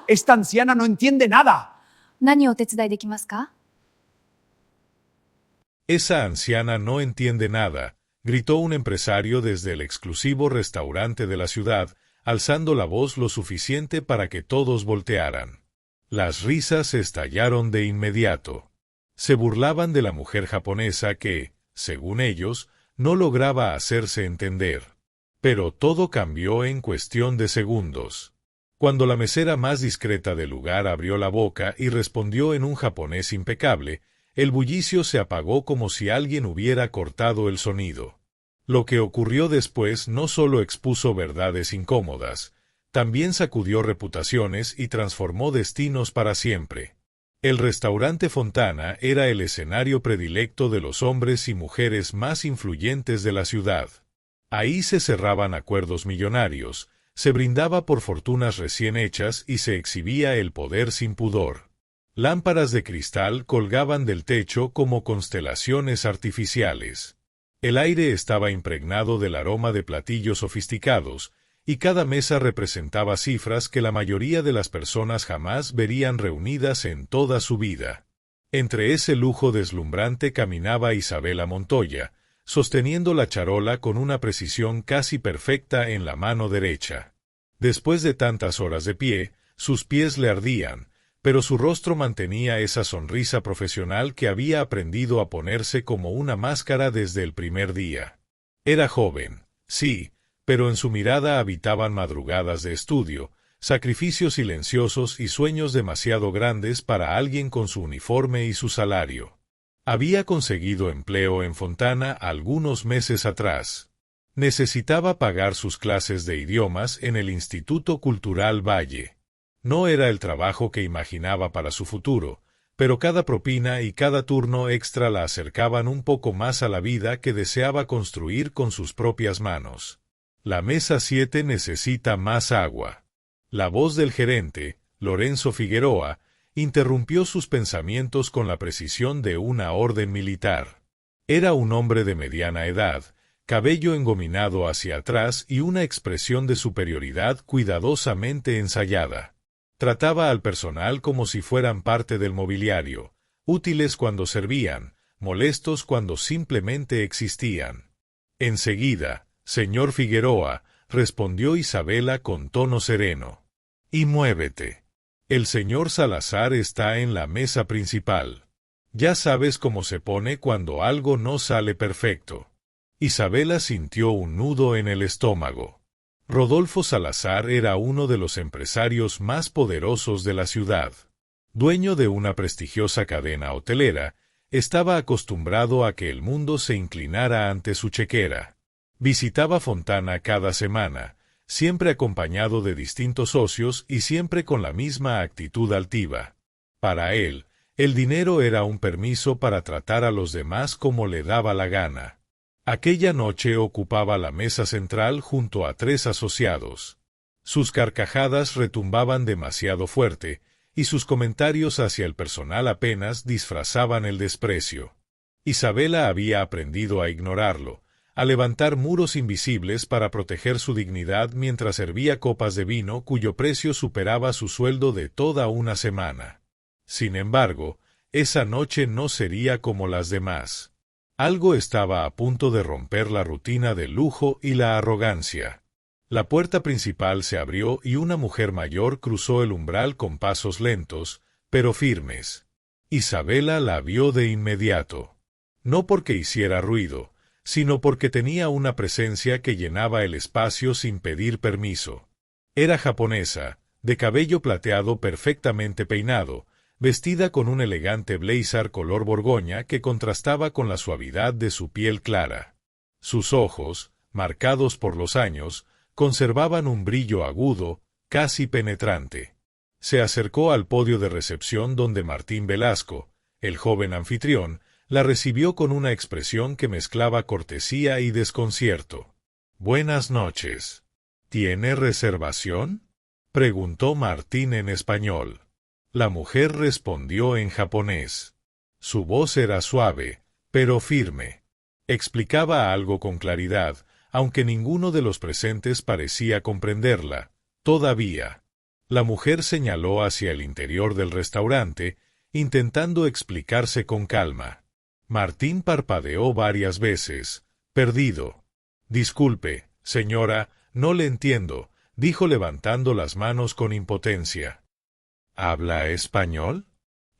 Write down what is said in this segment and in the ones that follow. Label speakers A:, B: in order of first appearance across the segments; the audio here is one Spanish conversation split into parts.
A: Esta anciana no entiende nada.
B: 何をお手伝いできますか？
C: Esa anciana no entiende nada, gritó un empresario desde el exclusivo restaurante de la ciudad, alzando la voz lo suficiente para que todos voltearan. Las risas estallaron de inmediato. Se burlaban de la mujer japonesa que, según ellos, no lograba hacerse entender. Pero todo cambió en cuestión de segundos. Cuando la mesera más discreta del lugar abrió la boca y respondió en un japonés impecable, el bullicio se apagó como si alguien hubiera cortado el sonido. Lo que ocurrió después no solo expuso verdades incómodas, también sacudió reputaciones y transformó destinos para siempre. El restaurante Fontana era el escenario predilecto de los hombres y mujeres más influyentes de la ciudad. Ahí se cerraban acuerdos millonarios, se brindaba por fortunas recién hechas y se exhibía el poder sin pudor. Lámparas de cristal colgaban del techo como constelaciones artificiales. El aire estaba impregnado del aroma de platillos sofisticados, y cada mesa representaba cifras que la mayoría de las personas jamás verían reunidas en toda su vida. Entre ese lujo deslumbrante caminaba Isabela Montoya, sosteniendo la charola con una precisión casi perfecta en la mano derecha. Después de tantas horas de pie, sus pies le ardían, pero su rostro mantenía esa sonrisa profesional que había aprendido a ponerse como una máscara desde el primer día. Era joven, sí, pero en su mirada habitaban madrugadas de estudio, sacrificios silenciosos y sueños demasiado grandes para alguien con su uniforme y su salario. Había conseguido empleo en Fontana algunos meses atrás. Necesitaba pagar sus clases de idiomas en el Instituto Cultural Valle. No era el trabajo que imaginaba para su futuro, pero cada propina y cada turno extra la acercaban un poco más a la vida que deseaba construir con sus propias manos. La mesa 7 necesita más agua. La voz del gerente, Lorenzo Figueroa, interrumpió sus pensamientos con la precisión de una orden militar. Era un hombre de mediana edad, cabello engominado hacia atrás y una expresión de superioridad cuidadosamente ensayada. Trataba al personal como si fueran parte del mobiliario, útiles cuando servían, molestos cuando simplemente existían. Enseguida, señor Figueroa, respondió Isabela con tono sereno. Y muévete. El señor Salazar está en la mesa principal. Ya sabes cómo se pone cuando algo no sale perfecto. Isabela sintió un nudo en el estómago. Rodolfo Salazar era uno de los empresarios más poderosos de la ciudad. Dueño de una prestigiosa cadena hotelera, estaba acostumbrado a que el mundo se inclinara ante su chequera. Visitaba Fontana cada semana, siempre acompañado de distintos socios y siempre con la misma actitud altiva. Para él, el dinero era un permiso para tratar a los demás como le daba la gana. Aquella noche ocupaba la mesa central junto a 3 asociados. Sus carcajadas retumbaban demasiado fuerte, y sus comentarios hacia el personal apenas disfrazaban el desprecio. Isabela había aprendido a ignorarlo, a levantar muros invisibles para proteger su dignidad mientras servía copas de vino cuyo precio superaba su sueldo de toda una semana. Sin embargo, esa noche no sería como las demás. Algo estaba a punto de romper la rutina del lujo y la arrogancia. La puerta principal se abrió y una mujer mayor cruzó el umbral con pasos lentos, pero firmes. Isabela la vio de inmediato. No porque hiciera ruido, sino porque tenía una presencia que llenaba el espacio sin pedir permiso. Era japonesa, de cabello plateado perfectamente peinado, vestida con un elegante blazer color borgoña que contrastaba con la suavidad de su piel clara. Sus ojos, marcados por los años, conservaban un brillo agudo, casi penetrante. Se acercó al podio de recepción donde Martín Velasco, el joven anfitrión, la recibió con una expresión que mezclaba cortesía y desconcierto. «Buenas noches. ¿Tiene reservación?», preguntó Martín en español. La mujer respondió en japonés. Su voz era suave, pero firme. Explicaba algo con claridad, aunque ninguno de los presentes parecía comprenderla. Todavía. La mujer señaló hacia el interior del restaurante, intentando explicarse con calma. Martín parpadeó varias veces, perdido. Disculpe, señora, no le entiendo, dijo levantando las manos con impotencia. ¿Habla español?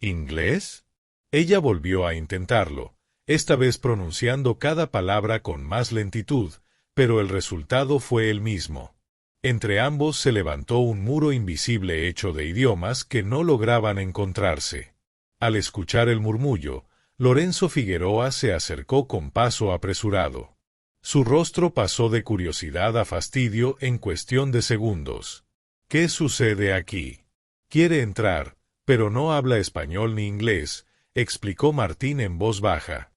C: ¿Inglés? Ella volvió a intentarlo, esta vez pronunciando cada palabra con más lentitud, pero el resultado fue el mismo. Entre ambos se levantó un muro invisible hecho de idiomas que no lograban encontrarse. Al escuchar el murmullo, Lorenzo Figueroa se acercó con paso apresurado. Su rostro pasó de curiosidad a fastidio en cuestión de segundos. ¿Qué sucede aquí? Quiere entrar, pero no habla español ni inglés, explicó Martín en voz baja.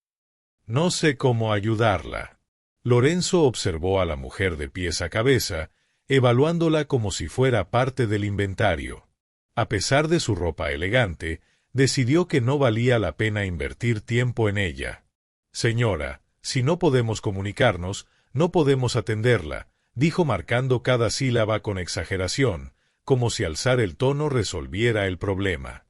C: No sé cómo ayudarla. Lorenzo observó a la mujer de pies a cabeza, evaluándola como si fuera parte del inventario. A pesar de su ropa elegante, decidió que no valía la pena invertir tiempo en ella. Señora, si no podemos comunicarnos, no podemos atenderla, dijo marcando cada sílaba con exageración, como si alzar el tono resolviera el problema.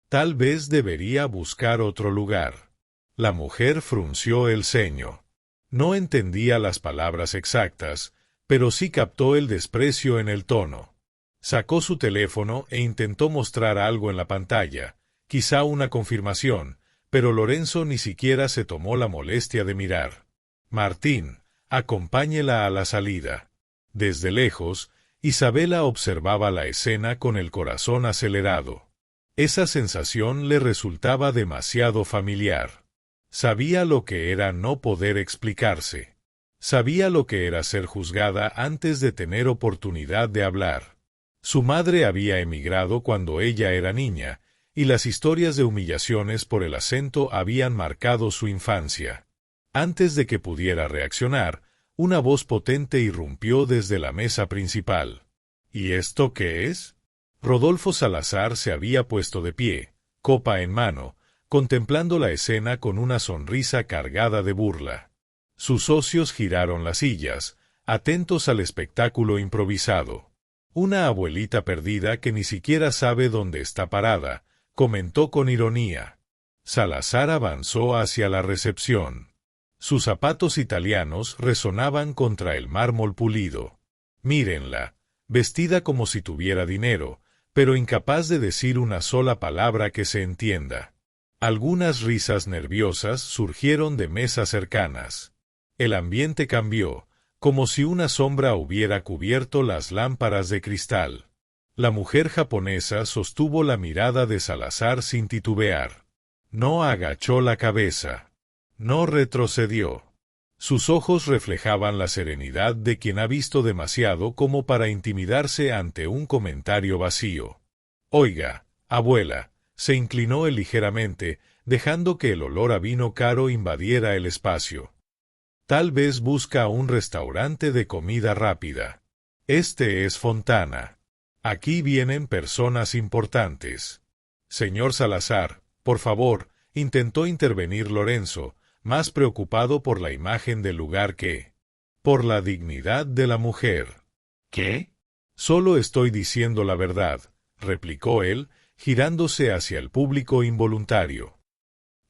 C: Tal vez debería buscar otro lugar. La mujer frunció el ceño. No entendía las palabras exactas, pero sí captó el desprecio en el tono. Sacó su teléfono e intentó mostrar algo en la pantalla, quizá una confirmación, pero Lorenzo ni siquiera se tomó la molestia de mirar. Martín, acompáñela a la salida. Desde lejos, Isabela observaba la escena con el corazón acelerado. Esa sensación le resultaba demasiado familiar. Sabía lo que era no poder explicarse. Sabía lo que era ser juzgada antes de tener oportunidad de hablar. Su madre había emigrado cuando ella era niña, y las historias de humillaciones por el acento habían marcado su infancia. Antes de que pudiera reaccionar, una voz potente irrumpió desde la mesa principal. ¿Y esto qué es? Rodolfo Salazar se había puesto de pie, copa en mano, contemplando la escena con una sonrisa cargada de burla. Sus socios giraron las sillas, atentos al espectáculo improvisado. Una abuelita perdida que ni siquiera sabe dónde está parada, comentó con ironía. Salazar avanzó hacia la recepción. Sus zapatos italianos resonaban contra el mármol pulido. Mírenla, vestida como si tuviera dinero, pero incapaz de decir una sola palabra que se entienda. Algunas risas nerviosas surgieron de mesas cercanas. El ambiente cambió, como si una sombra hubiera cubierto las lámparas de cristal. La mujer japonesa sostuvo la mirada de Salazar sin titubear. No agachó la cabeza. No retrocedió. Sus ojos reflejaban la serenidad de quien ha visto demasiado como para intimidarse ante un comentario vacío. Oiga, abuela, se inclinó él ligeramente, dejando que el olor a vino caro invadiera el espacio. Tal vez busca un restaurante de comida rápida. Este es Fontana. Aquí vienen personas importantes. Señor Salazar, por favor, intentó intervenir Lorenzo, más preocupado por la imagen del lugar que por la dignidad de la mujer. ¿Qué? Solo estoy diciendo la verdad, replicó él, girándose hacia el público involuntario.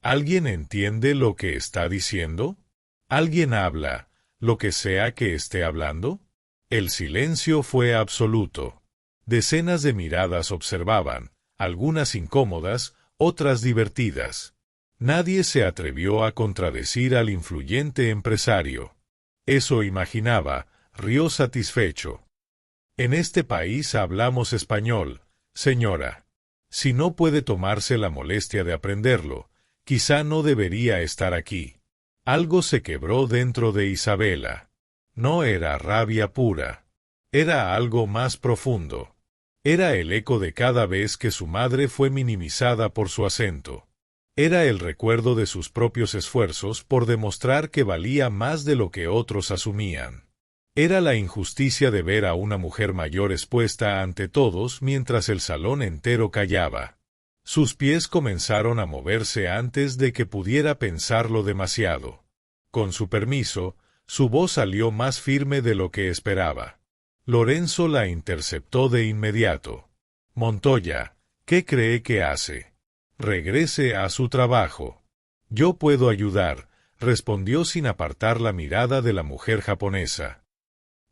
C: ¿Alguien entiende lo que está diciendo? ¿Alguien habla, lo que sea que esté hablando? El silencio fue absoluto. Decenas de miradas observaban, algunas incómodas, otras divertidas. Nadie se atrevió a contradecir al influyente empresario. Eso imaginaba, rió satisfecho. En este país hablamos español, señora. Si no puede tomarse la molestia de aprenderlo, quizá no debería estar aquí. Algo se quebró dentro de Isabela. No era rabia pura. Era algo más profundo. Era el eco de cada vez que su madre fue minimizada por su acento. Era el recuerdo de sus propios esfuerzos por demostrar que valía más de lo que otros asumían. Era la injusticia de ver a una mujer mayor expuesta ante todos mientras el salón entero callaba. Sus pies comenzaron a moverse antes de que pudiera pensarlo demasiado. Con su permiso, su voz salió más firme de lo que esperaba. Lorenzo la interceptó de inmediato. Montoya, ¿qué cree que hace? Regrese a su trabajo. Yo puedo ayudar, respondió sin apartar la mirada de la mujer japonesa.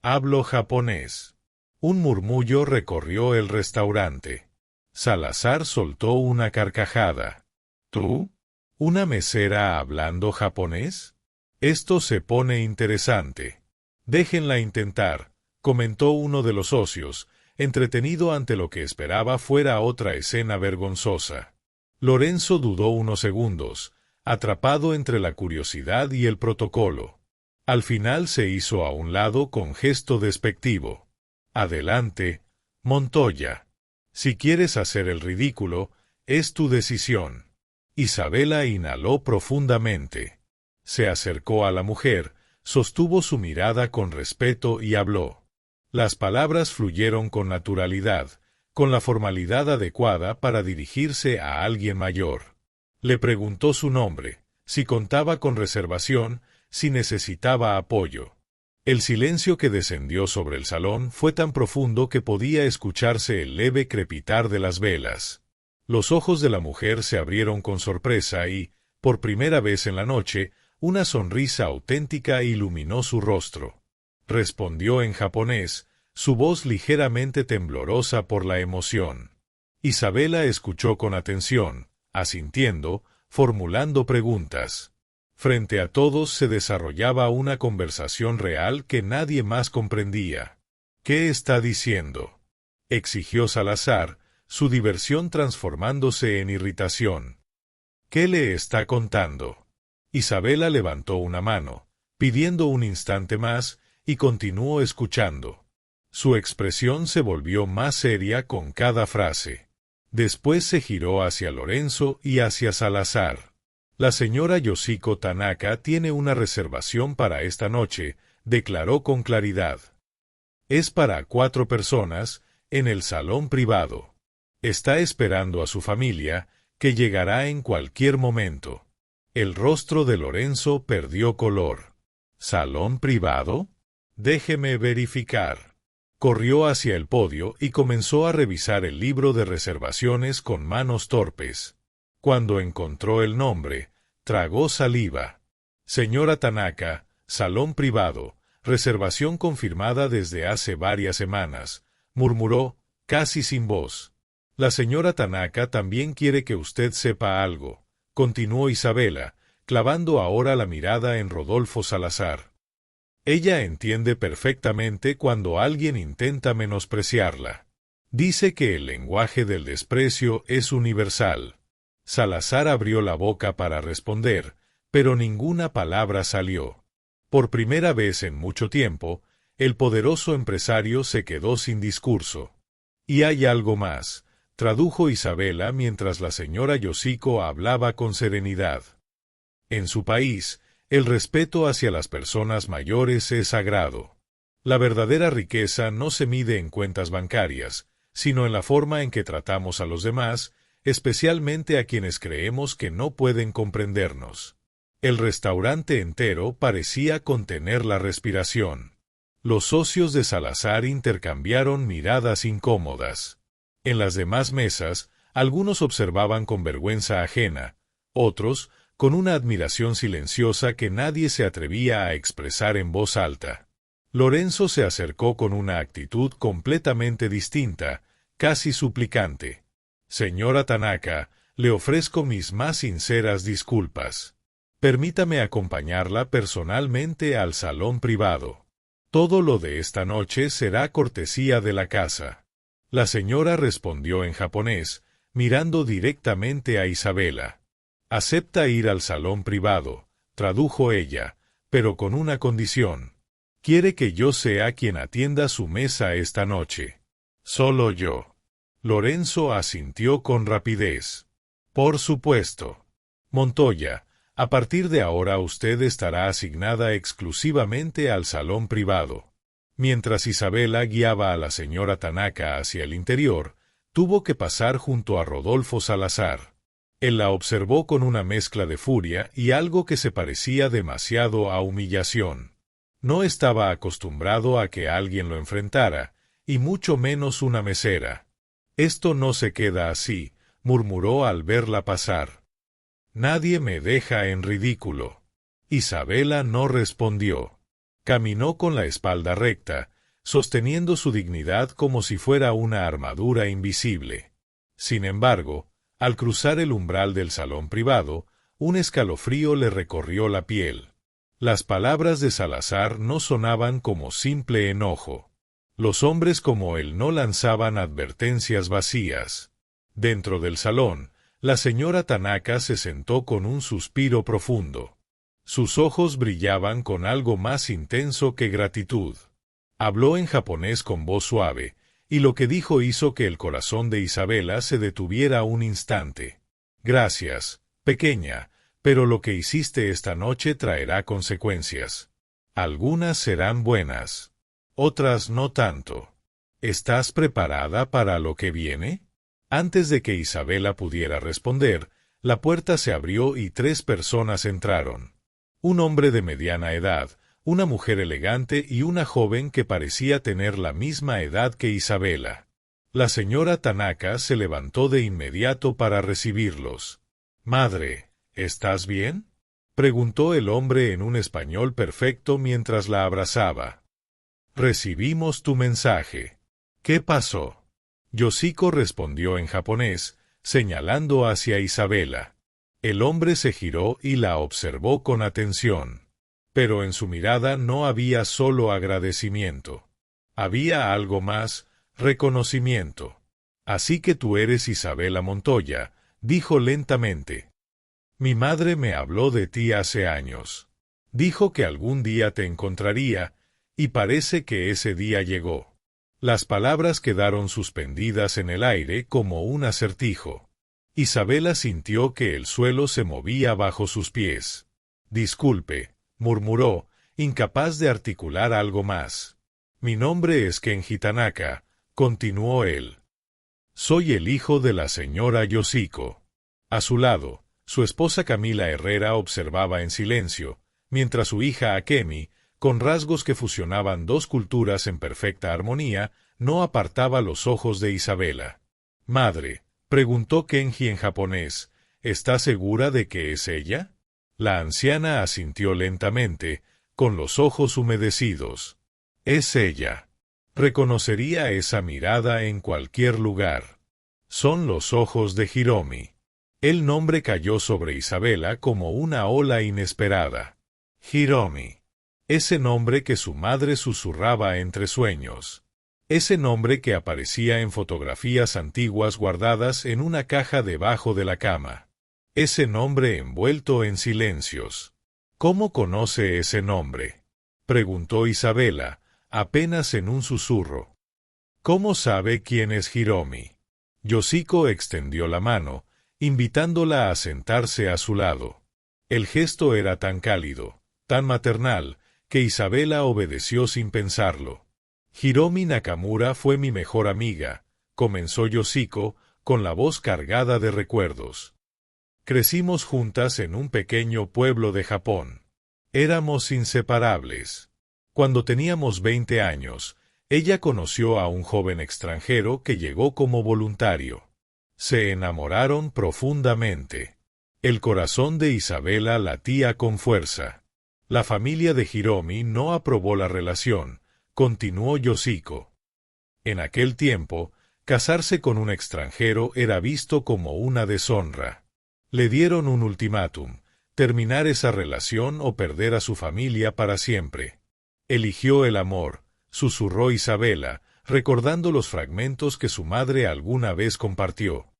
C: Hablo japonés. Un murmullo recorrió el restaurante. Salazar soltó una carcajada. ¿Tú? ¿Una mesera hablando japonés? Esto se pone interesante. Déjenla intentar, comentó uno de los socios, entretenido ante lo que esperaba fuera otra escena vergonzosa. Lorenzo dudó unos segundos, atrapado entre la curiosidad y el protocolo. Al final se hizo a un lado con gesto despectivo. Adelante, Montoya. Si quieres hacer el ridículo, es tu decisión. Isabela inhaló profundamente. Se acercó a la mujer, sostuvo su mirada con respeto y habló. Las palabras fluyeron con naturalidad, con la formalidad adecuada para dirigirse a alguien mayor. Le preguntó su nombre, si contaba con reservación, si necesitaba apoyo. El silencio que descendió sobre el salón fue tan profundo que podía escucharse el leve crepitar de las velas. Los ojos de la mujer se abrieron con sorpresa y, por primera vez en la noche, una sonrisa auténtica iluminó su rostro. Respondió en japonés, su voz ligeramente temblorosa por la emoción. Isabela escuchó con atención, asintiendo, formulando preguntas. Frente a todos se desarrollaba una conversación real que nadie más comprendía. ¿Qué está diciendo?, exigió Salazar, su diversión transformándose en irritación. ¿Qué le está contando? Isabela levantó una mano, pidiendo un instante más, y continuó escuchando. Su expresión se volvió más seria con cada frase. Después se giró hacia Lorenzo y hacia Salazar. La señora Yoshiko Tanaka tiene una reservación para esta noche, declaró con claridad. Es para 4 personas, en el salón privado. Está esperando a su familia, que llegará en cualquier momento. El rostro de Lorenzo perdió color. ¿Salón privado? Déjeme verificar. Corrió hacia el podio y comenzó a revisar el libro de reservaciones con manos torpes. Cuando encontró el nombre, tragó saliva. Señora Tanaka, salón privado, reservación confirmada desde hace varias semanas, murmuró, casi sin voz. La señora Tanaka también quiere que usted sepa algo, continuó Isabela, clavando ahora la mirada en Rodolfo Salazar. Ella entiende perfectamente cuando alguien intenta menospreciarla. Dice que el lenguaje del desprecio es universal. Salazar abrió la boca para responder, pero ninguna palabra salió. Por primera vez en mucho tiempo, el poderoso empresario se quedó sin discurso. Y hay algo más, tradujo Isabela mientras la señora Yoshiko hablaba con serenidad. En su país, el respeto hacia las personas mayores es sagrado. La verdadera riqueza no se mide en cuentas bancarias, sino en la forma en que tratamos a los demás, especialmente a quienes creemos que no pueden comprendernos. El restaurante entero parecía contener la respiración. Los socios de Salazar intercambiaron miradas incómodas. En las demás mesas, algunos observaban con vergüenza ajena, otros, con una admiración silenciosa que nadie se atrevía a expresar en voz alta. Lorenzo se acercó con una actitud completamente distinta, casi suplicante. Señora Tanaka, le ofrezco mis más sinceras disculpas. Permítame acompañarla personalmente al salón privado. Todo lo de esta noche será cortesía de la casa. La señora respondió en japonés, mirando directamente a Isabela. Acepta ir al salón privado, tradujo ella, pero con una condición. Quiere que yo sea quien atienda su mesa esta noche. Solo yo. Lorenzo asintió con rapidez. Por supuesto. Montoya, a partir de ahora usted estará asignada exclusivamente al salón privado. Mientras Isabela guiaba a la señora Tanaka hacia el interior, tuvo que pasar junto a Rodolfo Salazar. Él la observó con una mezcla de furia y algo que se parecía demasiado a humillación. No estaba acostumbrado a que alguien lo enfrentara, y mucho menos una mesera. Esto no se queda así, murmuró al verla pasar. Nadie me deja en ridículo. Isabela no respondió. Caminó con la espalda recta, sosteniendo su dignidad como si fuera una armadura invisible. Sin embargo, al cruzar el umbral del salón privado, un escalofrío le recorrió la piel. Las palabras de Salazar no sonaban como simple enojo. Los hombres como él no lanzaban advertencias vacías. Dentro del salón, la señora Tanaka se sentó con un suspiro profundo. Sus ojos brillaban con algo más intenso que gratitud. Habló en japonés con voz suave, y lo que dijo hizo que el corazón de Isabela se detuviera un instante. Gracias, pequeña, pero lo que hiciste esta noche traerá consecuencias. Algunas serán buenas, otras no tanto. ¿Estás preparada para lo que viene? Antes de que Isabela pudiera responder, la puerta se abrió y 3 personas entraron. Un hombre de mediana edad, una mujer elegante y una joven que parecía tener la misma edad que Isabela. La señora Tanaka se levantó de inmediato para recibirlos. «Madre, ¿estás bien?», preguntó el hombre en un español perfecto mientras la abrazaba. «Recibimos tu mensaje. ¿Qué pasó?». Yoshiko respondió en japonés, señalando hacia Isabela. El hombre se giró y la observó con atención. Pero en su mirada no había solo agradecimiento. Había algo más, reconocimiento. «Así que tú eres Isabela Montoya», dijo lentamente. «Mi madre me habló de ti hace años. Dijo que algún día te encontraría, y parece que ese día llegó». Las palabras quedaron suspendidas en el aire como un acertijo. Isabela sintió que el suelo se movía bajo sus pies. «Disculpe», murmuró, incapaz de articular algo más. «Mi nombre es Kenji Tanaka», continuó él. «Soy el hijo de la señora Yoshiko». A su lado, su esposa Camila Herrera observaba en silencio, mientras su hija Akemi, con rasgos que fusionaban 2 culturas en perfecta armonía, no apartaba los ojos de Isabela. «Madre», preguntó Kenji en japonés, «¿está segura de que es ella?». La anciana asintió lentamente, con los ojos humedecidos. «Es ella. Reconocería esa mirada en cualquier lugar. Son los ojos de Hiromi». El nombre cayó sobre Isabela como una ola inesperada. Hiromi. Ese nombre que su madre susurraba entre sueños. Ese nombre que aparecía en fotografías antiguas guardadas en una caja debajo de la cama. Ese nombre envuelto en silencios. «¿Cómo conoce ese nombre?», preguntó Isabela, apenas en un susurro. «¿Cómo sabe quién es Hiromi?». Yoshiko extendió la mano, invitándola a sentarse a su lado. El gesto era tan cálido, tan maternal, que Isabela obedeció sin pensarlo. «Hiromi Nakamura fue mi mejor amiga», comenzó Yoshiko, con la voz cargada de recuerdos. «Crecimos juntas en un pequeño pueblo de Japón. Éramos inseparables. Cuando teníamos 20 años, ella conoció a un joven extranjero que llegó como voluntario. Se enamoraron profundamente. El corazón de Isabela latía con fuerza. La familia de Hiromi no aprobó la relación», continuó Yoshiko. «En aquel tiempo, casarse con un extranjero era visto como una deshonra. Le dieron un ultimátum: terminar esa relación o perder a su familia para siempre. Eligió el amor», susurró Isabela, recordando los fragmentos que su madre alguna vez compartió.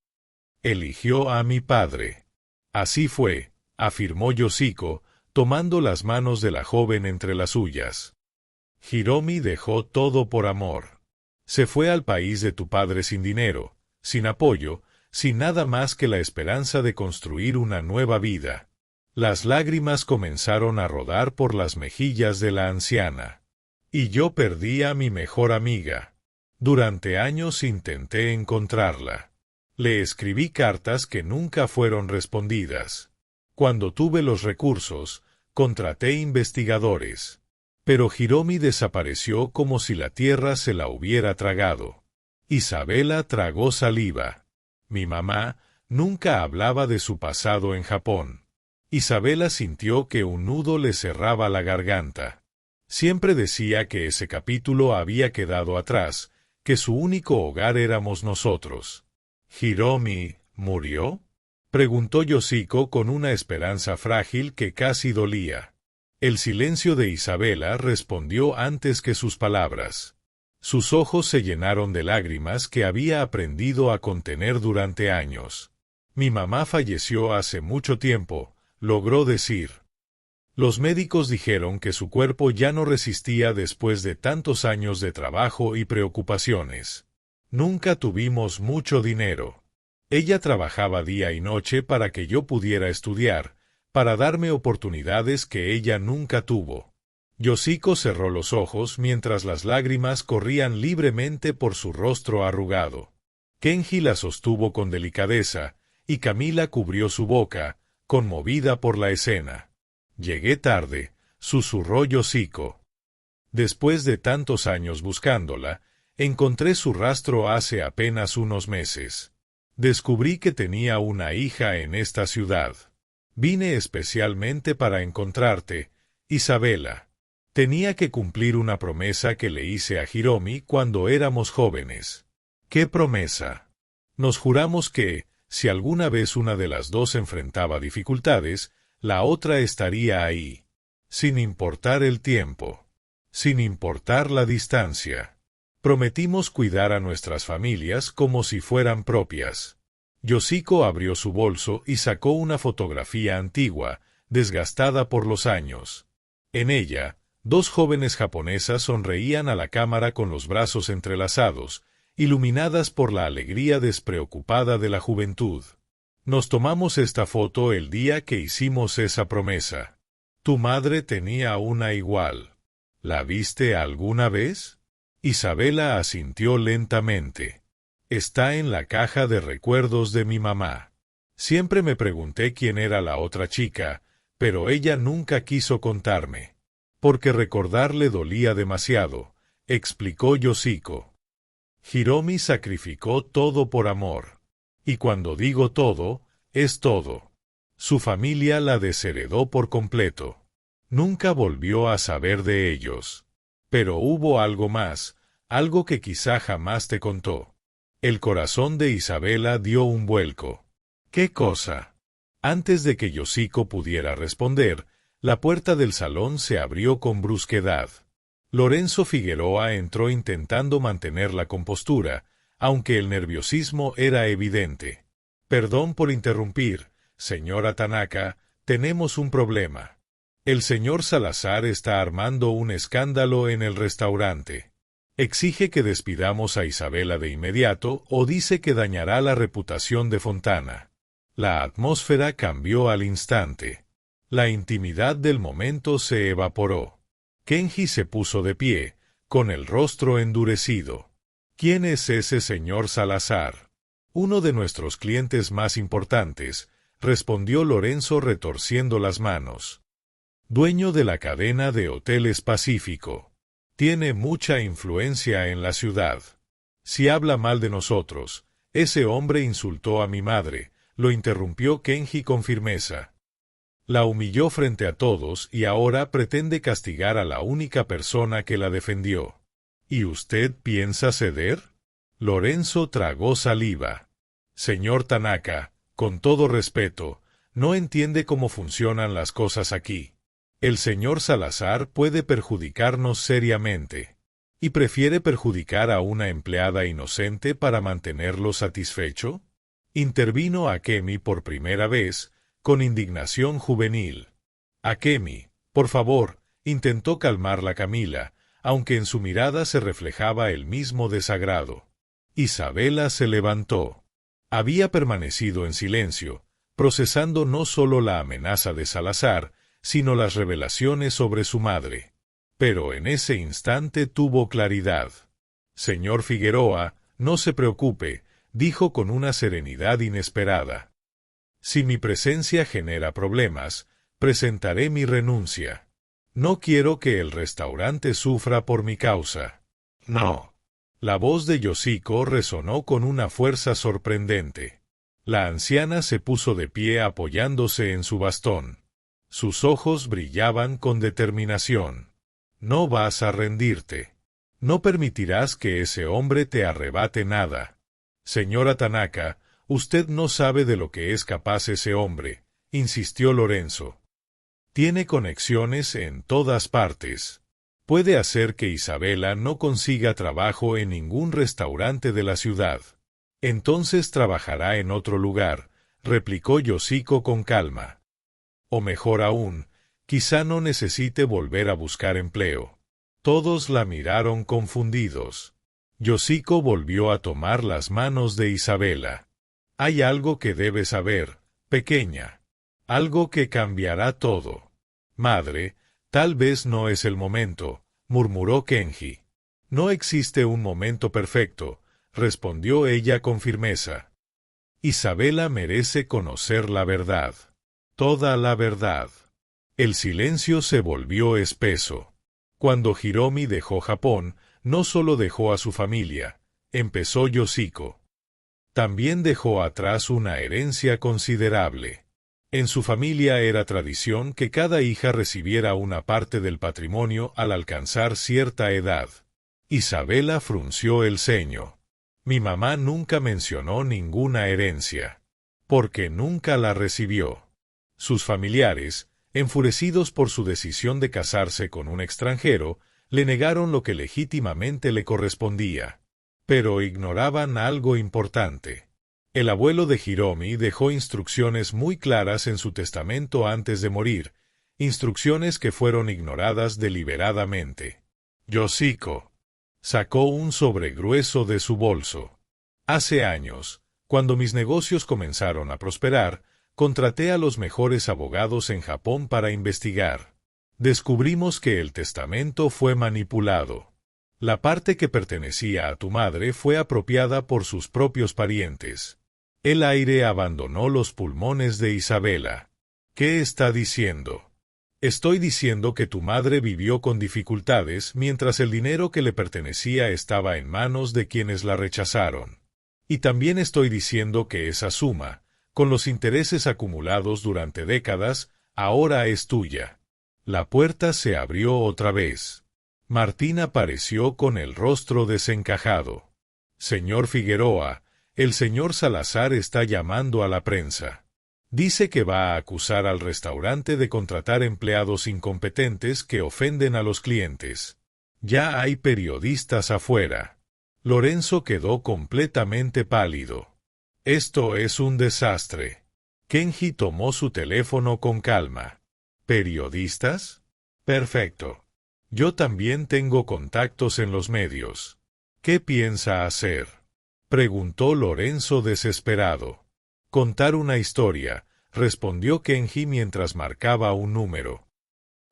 C: «Eligió a mi padre». «Así fue», afirmó Yoshiko, tomando las manos de la joven entre las suyas. «Hiromi dejó todo por amor. Se fue al país de tu padre sin dinero, sin apoyo, sin nada más que la esperanza de construir una nueva vida». Las lágrimas comenzaron a rodar por las mejillas de la anciana. «Y yo perdí a mi mejor amiga. Durante años intenté encontrarla. Le escribí cartas que nunca fueron respondidas. Cuando tuve los recursos, contraté investigadores. Pero Hiromi desapareció como si la tierra se la hubiera tragado. Isabela tragó saliva. Mi mamá nunca hablaba de su pasado en Japón. Isabela sintió que un nudo le cerraba la garganta. Siempre decía que ese capítulo había quedado atrás, que su único hogar éramos nosotros. ¿Hiromi murió?, preguntó Yoshiko con una esperanza frágil que casi dolía. El silencio de Isabela respondió antes que sus palabras. Sus ojos se llenaron de lágrimas que había aprendido a contener durante años. Mi mamá falleció hace mucho tiempo, logró decir. Los médicos dijeron que su cuerpo ya no resistía después de tantos años de trabajo y preocupaciones. Nunca tuvimos mucho dinero. Ella trabajaba día y noche para que yo pudiera estudiar, para darme oportunidades que ella nunca tuvo. Yoshiko cerró los ojos mientras las lágrimas corrían libremente por su rostro arrugado. Kenji la sostuvo con delicadeza, y Camila cubrió su boca, conmovida por la escena. Llegué tarde, susurró Yoshiko. Después de tantos años buscándola, encontré su rastro hace apenas unos meses. Descubrí que tenía una hija en esta ciudad. Vine especialmente para encontrarte, Isabela. Tenía que cumplir una promesa que le hice a Hiromi cuando éramos jóvenes. ¿Qué promesa? Nos juramos que, si alguna vez una de las dos enfrentaba dificultades, la otra estaría ahí, sin importar el tiempo, sin importar la distancia. Prometimos cuidar a nuestras familias como si fueran propias. Yoshiko abrió su bolso y sacó una fotografía antigua, desgastada por los años. En ella, dos jóvenes japonesas sonreían a la cámara con los brazos entrelazados, iluminadas por la alegría despreocupada de la juventud. Nos tomamos esta foto el día que hicimos esa promesa. Tu madre tenía una igual. ¿La viste alguna vez? Isabela asintió lentamente. Está en la caja de recuerdos de mi mamá. Siempre me pregunté quién era la otra chica, pero ella nunca quiso contarme. Porque recordarle dolía demasiado, explicó Yoshiko. Hiromi sacrificó todo por amor. Y cuando digo todo, es todo. Su familia la desheredó por completo. Nunca volvió a saber de ellos. Pero hubo algo más, algo que quizá jamás te contó. El corazón de Isabela dio un vuelco. ¿Qué cosa? Antes de que Yoshiko pudiera responder, la puerta del salón se abrió con brusquedad. Lorenzo Figueroa entró intentando mantener la compostura, aunque el nerviosismo era evidente. Perdón por interrumpir, señora Tanaka, tenemos un problema. El señor Salazar está armando un escándalo en el restaurante. Exige que despidamos a Isabela de inmediato o dice que dañará la reputación de Fontana. La atmósfera cambió al instante. La intimidad del momento se evaporó. Kenji se puso de pie, con el rostro endurecido. ¿Quién es ese señor Salazar? Uno de nuestros clientes más importantes, respondió Lorenzo retorciendo las manos. Dueño de la cadena de hoteles Pacífico. Tiene mucha influencia en la ciudad. Si habla mal de nosotros, ese hombre insultó a mi madre, lo interrumpió Kenji con firmeza. La humilló frente a todos y ahora pretende castigar a la única persona que la defendió. ¿Y usted piensa ceder? Lorenzo tragó saliva. Señor Tanaka, con todo respeto, no entiende cómo funcionan las cosas aquí. El señor Salazar puede perjudicarnos seriamente. ¿Y prefiere perjudicar a una empleada inocente para mantenerlo satisfecho? Intervino Akemi por primera vez, con indignación juvenil. Akemi, por favor, intentó calmarla Camila, aunque en su mirada se reflejaba el mismo desagrado. Isabela se levantó. Había permanecido en silencio, procesando no solo la amenaza de Salazar, sino las revelaciones sobre su madre. Pero en ese instante tuvo claridad. Señor Figueroa, no se preocupe, dijo con una serenidad inesperada. Si mi presencia genera problemas, presentaré mi renuncia. No quiero que el restaurante sufra por mi causa. No. La voz de Yoshiko resonó con una fuerza sorprendente. La anciana se puso de pie apoyándose en su bastón. Sus ojos brillaban con determinación. No vas a rendirte. No permitirás que ese hombre te arrebate nada. Señora Tanaka, usted no sabe de lo que es capaz ese hombre, insistió Lorenzo. Tiene conexiones en todas partes. Puede hacer que Isabela no consiga trabajo en ningún restaurante de la ciudad. Entonces trabajará en otro lugar, replicó Yoshiko con calma. O mejor aún, quizá no necesite volver a buscar empleo. Todos la miraron confundidos. Yoshiko volvió a tomar las manos de Isabela. Hay algo que debes saber, pequeña. Algo que cambiará todo. Madre, tal vez no es el momento, murmuró Kenji. No existe un momento perfecto, respondió ella con firmeza. Isabela merece conocer la verdad. Toda la verdad. El silencio se volvió espeso. Cuando Hiromi dejó Japón, no solo dejó a su familia, empezó Yoshiko. También dejó atrás una herencia considerable. En su familia era tradición que cada hija recibiera una parte del patrimonio al alcanzar cierta edad. Isabela frunció el ceño. Mi mamá nunca mencionó ninguna herencia. Porque nunca la recibió. Sus familiares, enfurecidos por su decisión de casarse con un extranjero, le negaron lo que legítimamente le correspondía. Pero ignoraban algo importante. El abuelo de Hiromi dejó instrucciones muy claras en su testamento antes de morir, instrucciones que fueron ignoradas deliberadamente. Yoshiko sacó un sobre grueso de su bolso. Hace años, cuando mis negocios comenzaron a prosperar, contraté a los mejores abogados en Japón para investigar. Descubrimos que el testamento fue manipulado. La parte que pertenecía a tu madre fue apropiada por sus propios parientes. El aire abandonó los pulmones de Isabela. ¿Qué está diciendo? Estoy diciendo que tu madre vivió con dificultades mientras el dinero que le pertenecía estaba en manos de quienes la rechazaron. Y también estoy diciendo que esa suma, con los intereses acumulados durante décadas, ahora es tuya. La puerta se abrió otra vez. Martín apareció con el rostro desencajado. Señor Figueroa, el señor Salazar está llamando a la prensa. Dice que va a acusar al restaurante de contratar empleados incompetentes que ofenden a los clientes. Ya hay periodistas afuera. Lorenzo quedó completamente pálido. Esto es un desastre. Kenji tomó su teléfono con calma. ¿Periodistas? Perfecto. Yo también tengo contactos en los medios. ¿Qué piensa hacer? Preguntó Lorenzo desesperado. Contar una historia, respondió Kenji mientras marcaba un número.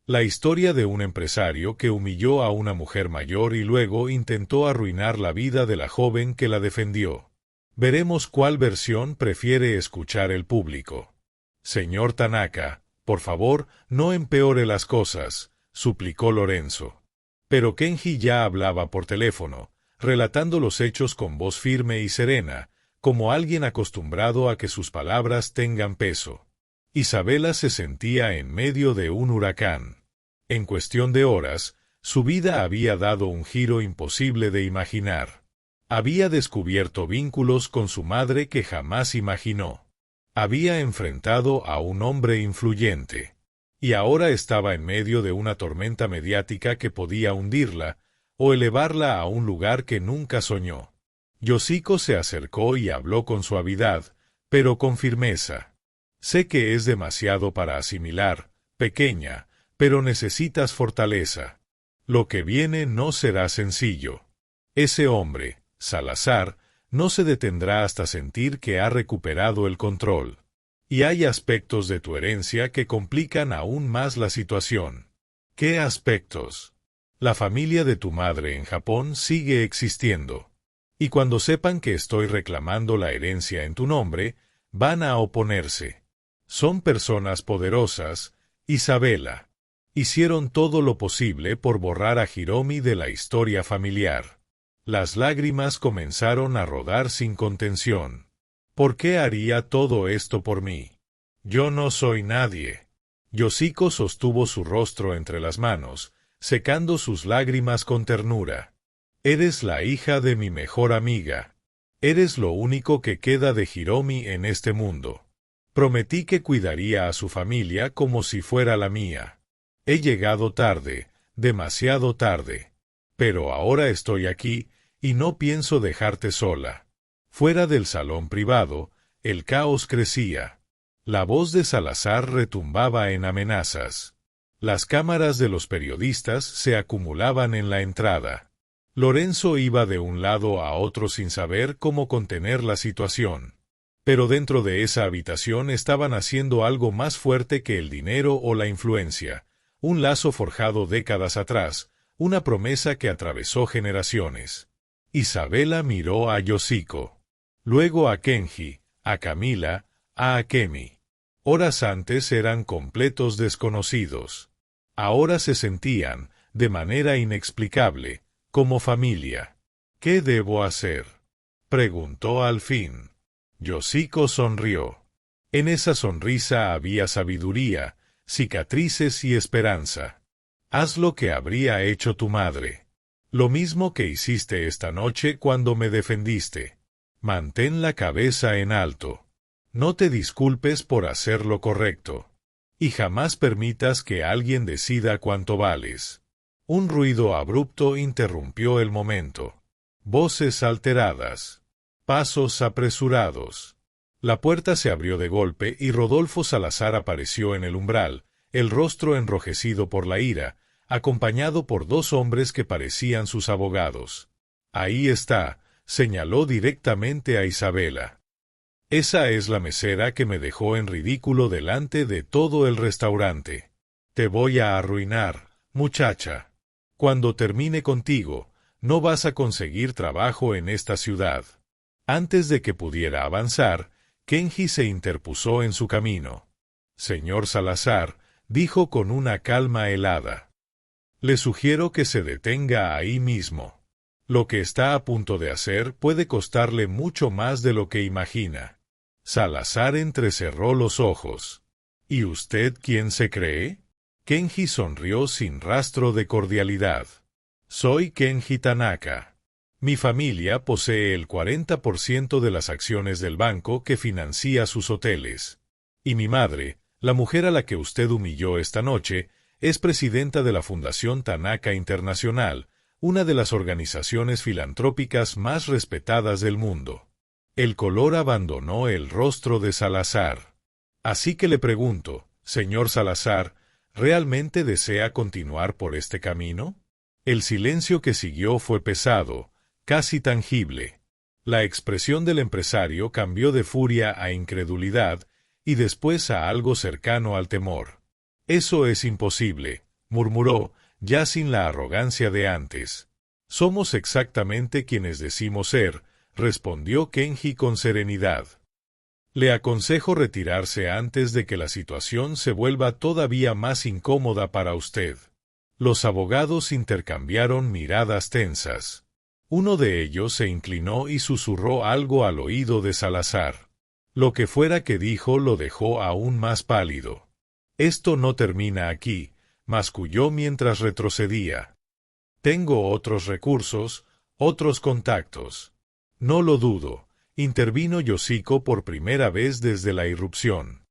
C: La historia de un empresario que humilló a una mujer mayor y luego intentó arruinar la vida de la joven que la defendió. Veremos cuál versión prefiere escuchar el público. Señor Tanaka, por favor, no empeore las cosas, suplicó Lorenzo. Pero Kenji ya hablaba por teléfono, relatando los hechos con voz firme y serena, como alguien acostumbrado a que sus palabras tengan peso. Isabela se sentía en medio de un huracán. En cuestión de horas, su vida había dado un giro imposible de imaginar. Había descubierto vínculos con su madre que jamás imaginó. Había enfrentado a un hombre influyente. Y ahora estaba en medio de una tormenta mediática que podía hundirla, o elevarla a un lugar que nunca soñó. Yoshiko se acercó y habló con suavidad, pero con firmeza. Sé que es demasiado para asimilar, pequeña, pero necesitas fortaleza. Lo que viene no será sencillo. Ese hombre, Salazar, no se detendrá hasta sentir que ha recuperado el control. Y hay aspectos de tu herencia que complican aún más la situación. ¿Qué aspectos? La familia de tu madre en Japón sigue existiendo. Y cuando sepan que estoy reclamando la herencia en tu nombre, van a oponerse. Son personas poderosas, Isabela. Hicieron todo lo posible por borrar a Hiromi de la historia familiar. Las lágrimas comenzaron a rodar sin contención. ¿Por qué haría todo esto por mí? Yo no soy nadie. Yoshiko sostuvo su rostro entre las manos, secando sus lágrimas con ternura. Eres la hija de mi mejor amiga. Eres lo único que queda de Hiromi en este mundo. Prometí que cuidaría a su familia como si fuera la mía. He llegado tarde, demasiado tarde. Pero ahora estoy aquí, y no pienso dejarte sola. Fuera del salón privado, el caos crecía. La voz de Salazar retumbaba en amenazas. Las cámaras de los periodistas se acumulaban en la entrada. Lorenzo iba de un lado a otro sin saber cómo contener la situación. Pero dentro de esa habitación estaban haciendo algo más fuerte que el dinero o la influencia, un lazo forjado décadas atrás, una promesa que atravesó generaciones. Isabela miró a Yoshiko, luego a Kenji, a Camila, a Akemi. Horas antes eran completos desconocidos. Ahora se sentían, de manera inexplicable, como familia. ¿Qué debo hacer?, preguntó al fin. Yoshiko sonrió. En esa sonrisa había sabiduría, cicatrices y esperanza. Haz lo que habría hecho tu madre. Lo mismo que hiciste esta noche cuando me defendiste. Mantén la cabeza en alto. No te disculpes por hacer lo correcto. Y jamás permitas que alguien decida cuánto vales. Un ruido abrupto interrumpió el momento. Voces alteradas. Pasos apresurados. La puerta se abrió de golpe y Rodolfo Salazar apareció en el umbral, el rostro enrojecido por la ira, acompañado por dos hombres que parecían sus abogados. Ahí está, señaló directamente a Isabela. Esa es la mesera que me dejó en ridículo delante de todo el restaurante. Te voy a arruinar, muchacha. Cuando termine contigo, no vas a conseguir trabajo en esta ciudad. Antes de que pudiera avanzar, Kenji se interpuso en su camino. Señor Salazar, dijo con una calma helada. Le sugiero que se detenga ahí mismo. Lo que está a punto de hacer puede costarle mucho más de lo que imagina. Salazar entrecerró los ojos. ¿Y usted quién se cree? Kenji sonrió sin rastro de cordialidad. Soy Kenji Tanaka. Mi familia posee el 40% de las acciones del banco que financia sus hoteles. Y mi madre, la mujer a la que usted humilló esta noche, es presidenta de la Fundación Tanaka Internacional, una de las organizaciones filantrópicas más respetadas del mundo. El color abandonó el rostro de Salazar. Así que le pregunto, señor Salazar, ¿realmente desea continuar por este camino? El silencio que siguió fue pesado, casi tangible. La expresión del empresario cambió de furia a incredulidad y después a algo cercano al temor. Eso es imposible, murmuró, ya sin la arrogancia de antes. Somos exactamente quienes decimos ser, respondió Kenji con serenidad. Le aconsejo retirarse antes de que la situación se vuelva todavía más incómoda para usted. Los abogados intercambiaron miradas tensas. Uno de ellos se inclinó y susurró algo al oído de Salazar. Lo que fuera que dijo lo dejó aún más pálido. Esto no termina aquí, masculló mientras retrocedía. Tengo otros recursos, otros contactos. No lo dudo. Intervino Yoshiko por primera vez desde la irrupción.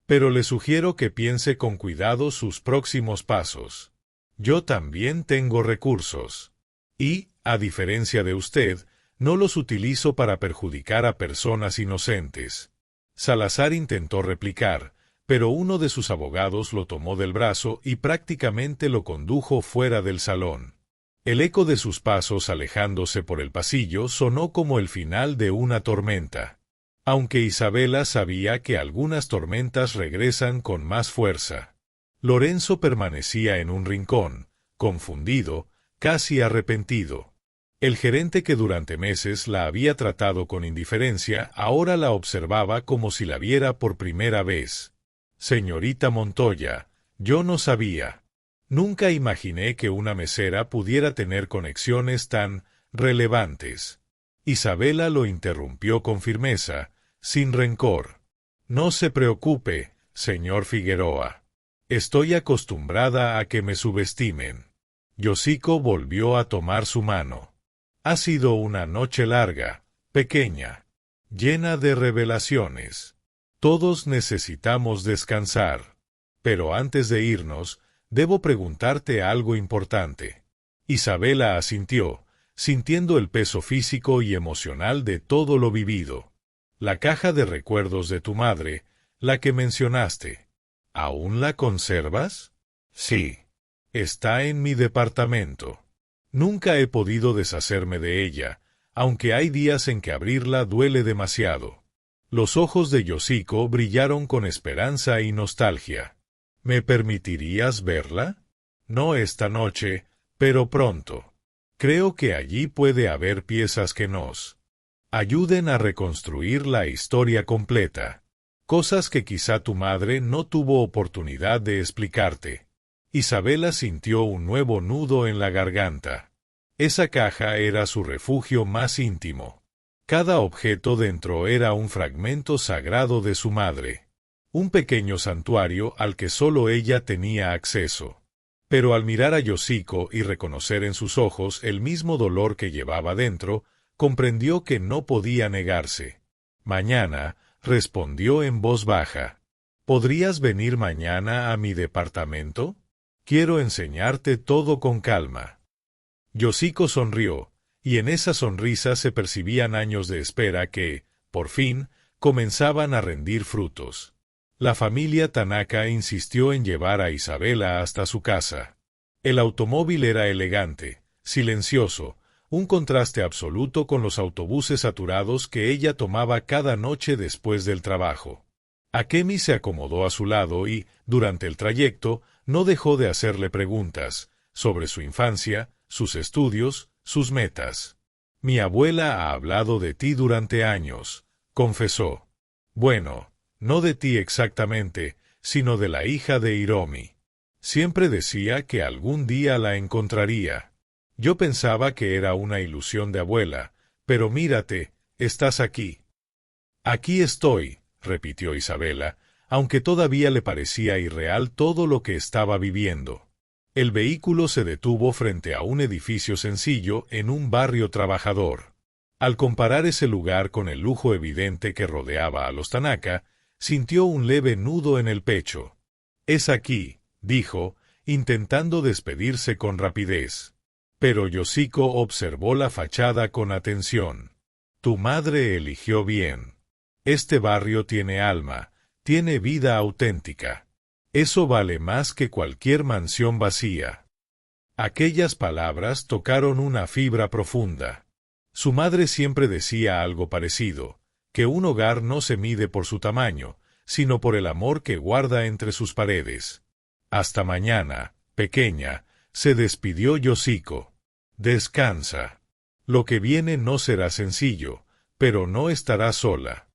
C: Pero le sugiero que piense con cuidado sus próximos pasos. Yo también tengo recursos. Y, a diferencia de usted, no los utilizo para perjudicar a personas inocentes. Salazar intentó replicar, pero uno de sus abogados lo tomó del brazo y prácticamente lo condujo fuera del salón. El eco de sus pasos alejándose por el pasillo sonó como el final de una tormenta. Aunque Isabela sabía que algunas tormentas regresan con más fuerza. Lorenzo permanecía en un rincón, confundido, casi arrepentido. El gerente que durante meses la había tratado con indiferencia ahora la observaba como si la viera por primera vez. Señorita Montoya, yo no sabía. Nunca imaginé que una mesera pudiera tener conexiones tan relevantes. Isabela lo interrumpió con firmeza, sin rencor. No se preocupe, señor Figueroa. Estoy acostumbrada a que me subestimen. Yoshiko volvió a tomar su mano. Ha sido una noche larga, pequeña, llena de revelaciones. Todos necesitamos descansar. Pero antes de irnos, debo preguntarte algo importante. Isabela asintió, sintiendo el peso físico y emocional de todo lo vivido. La caja de recuerdos de tu madre, la que mencionaste, ¿aún la conservas? Sí. Está en mi departamento. Nunca he podido deshacerme de ella, aunque hay días en que abrirla duele demasiado. Los ojos de Yoshiko brillaron con esperanza y nostalgia. ¿Me permitirías verla? No esta noche, pero pronto. Creo que allí puede haber piezas que nos ayuden a reconstruir la historia completa. Cosas que quizá tu madre no tuvo oportunidad de explicarte. Isabela sintió un nuevo nudo en la garganta. Esa caja era su refugio más íntimo. Cada objeto dentro era un fragmento sagrado de su madre. Un pequeño santuario al que solo ella tenía acceso. Pero al mirar a Yoshiko y reconocer en sus ojos el mismo dolor que llevaba dentro, comprendió que no podía negarse. Mañana, respondió en voz baja. ¿Podrías venir mañana a mi departamento? Quiero enseñarte todo con calma. Yoshiko sonrió, y en esa sonrisa se percibían años de espera que, por fin, comenzaban a rendir frutos. La familia Tanaka insistió en llevar a Isabela hasta su casa. El automóvil era elegante, silencioso, un contraste absoluto con los autobuses saturados que ella tomaba cada noche después del trabajo. Akemi se acomodó a su lado y, durante el trayecto, no dejó de hacerle preguntas sobre su infancia, sus estudios, sus metas. Mi abuela ha hablado de ti durante años, confesó. Bueno, no de ti exactamente, sino de la hija de Hiromi. Siempre decía que algún día la encontraría. Yo pensaba que era una ilusión de abuela, pero mírate, estás aquí. Aquí estoy, repitió Isabela, aunque todavía le parecía irreal todo lo que estaba viviendo. El vehículo se detuvo frente a un edificio sencillo en un barrio trabajador. Al comparar ese lugar con el lujo evidente que rodeaba a los Tanaka, sintió un leve nudo en el pecho. Es aquí, dijo, intentando despedirse con rapidez. Pero Yoshiko observó la fachada con atención. Tu madre eligió bien. Este barrio tiene alma, tiene vida auténtica. Eso vale más que cualquier mansión vacía. Aquellas palabras tocaron una fibra profunda. Su madre siempre decía algo parecido, que un hogar no se mide por su tamaño, sino por el amor que guarda entre sus paredes. Hasta mañana, pequeña, se despidió Yoshiko. Descansa. Lo que viene no será sencillo, pero no estará sola.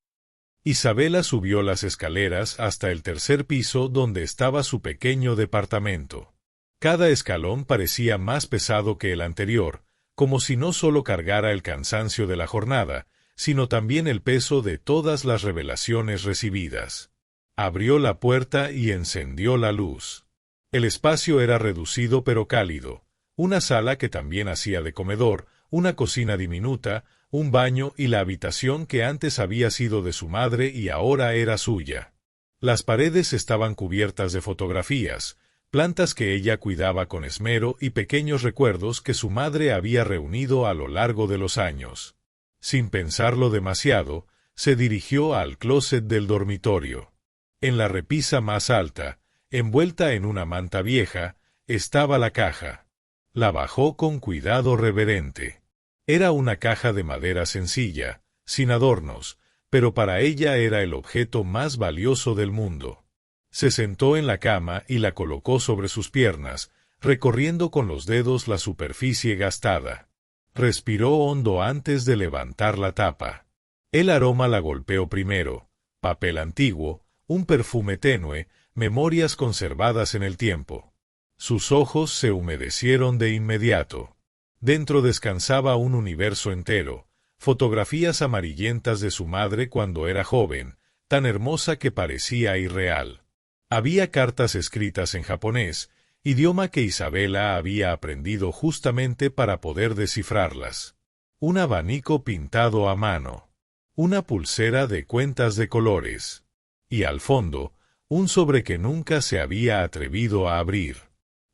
C: Isabela subió las escaleras hasta el tercer piso donde estaba su pequeño departamento. Cada escalón parecía más pesado que el anterior, como si no solo cargara el cansancio de la jornada, sino también el peso de todas las revelaciones recibidas. Abrió la puerta y encendió la luz. El espacio era reducido pero cálido, una sala que también hacía de comedor, una cocina diminuta, un baño y la habitación que antes había sido de su madre y ahora era suya. Las paredes estaban cubiertas de fotografías, plantas que ella cuidaba con esmero y pequeños recuerdos que su madre había reunido a lo largo de los años. Sin pensarlo demasiado, se dirigió al closet del dormitorio. En la repisa más alta, envuelta en una manta vieja, estaba la caja. La bajó con cuidado reverente. Era una caja de madera sencilla, sin adornos, pero para ella era el objeto más valioso del mundo. Se sentó en la cama y la colocó sobre sus piernas, recorriendo con los dedos la superficie gastada. Respiró hondo antes de levantar la tapa. El aroma la golpeó primero: papel antiguo, un perfume tenue, memorias conservadas en el tiempo. Sus ojos se humedecieron de inmediato. Dentro descansaba un universo entero, fotografías amarillentas de su madre cuando era joven, tan hermosa que parecía irreal. Había cartas escritas en japonés, idioma que Isabela había aprendido justamente para poder descifrarlas. Un abanico pintado a mano. Una pulsera de cuentas de colores. Y al fondo, un sobre que nunca se había atrevido a abrir.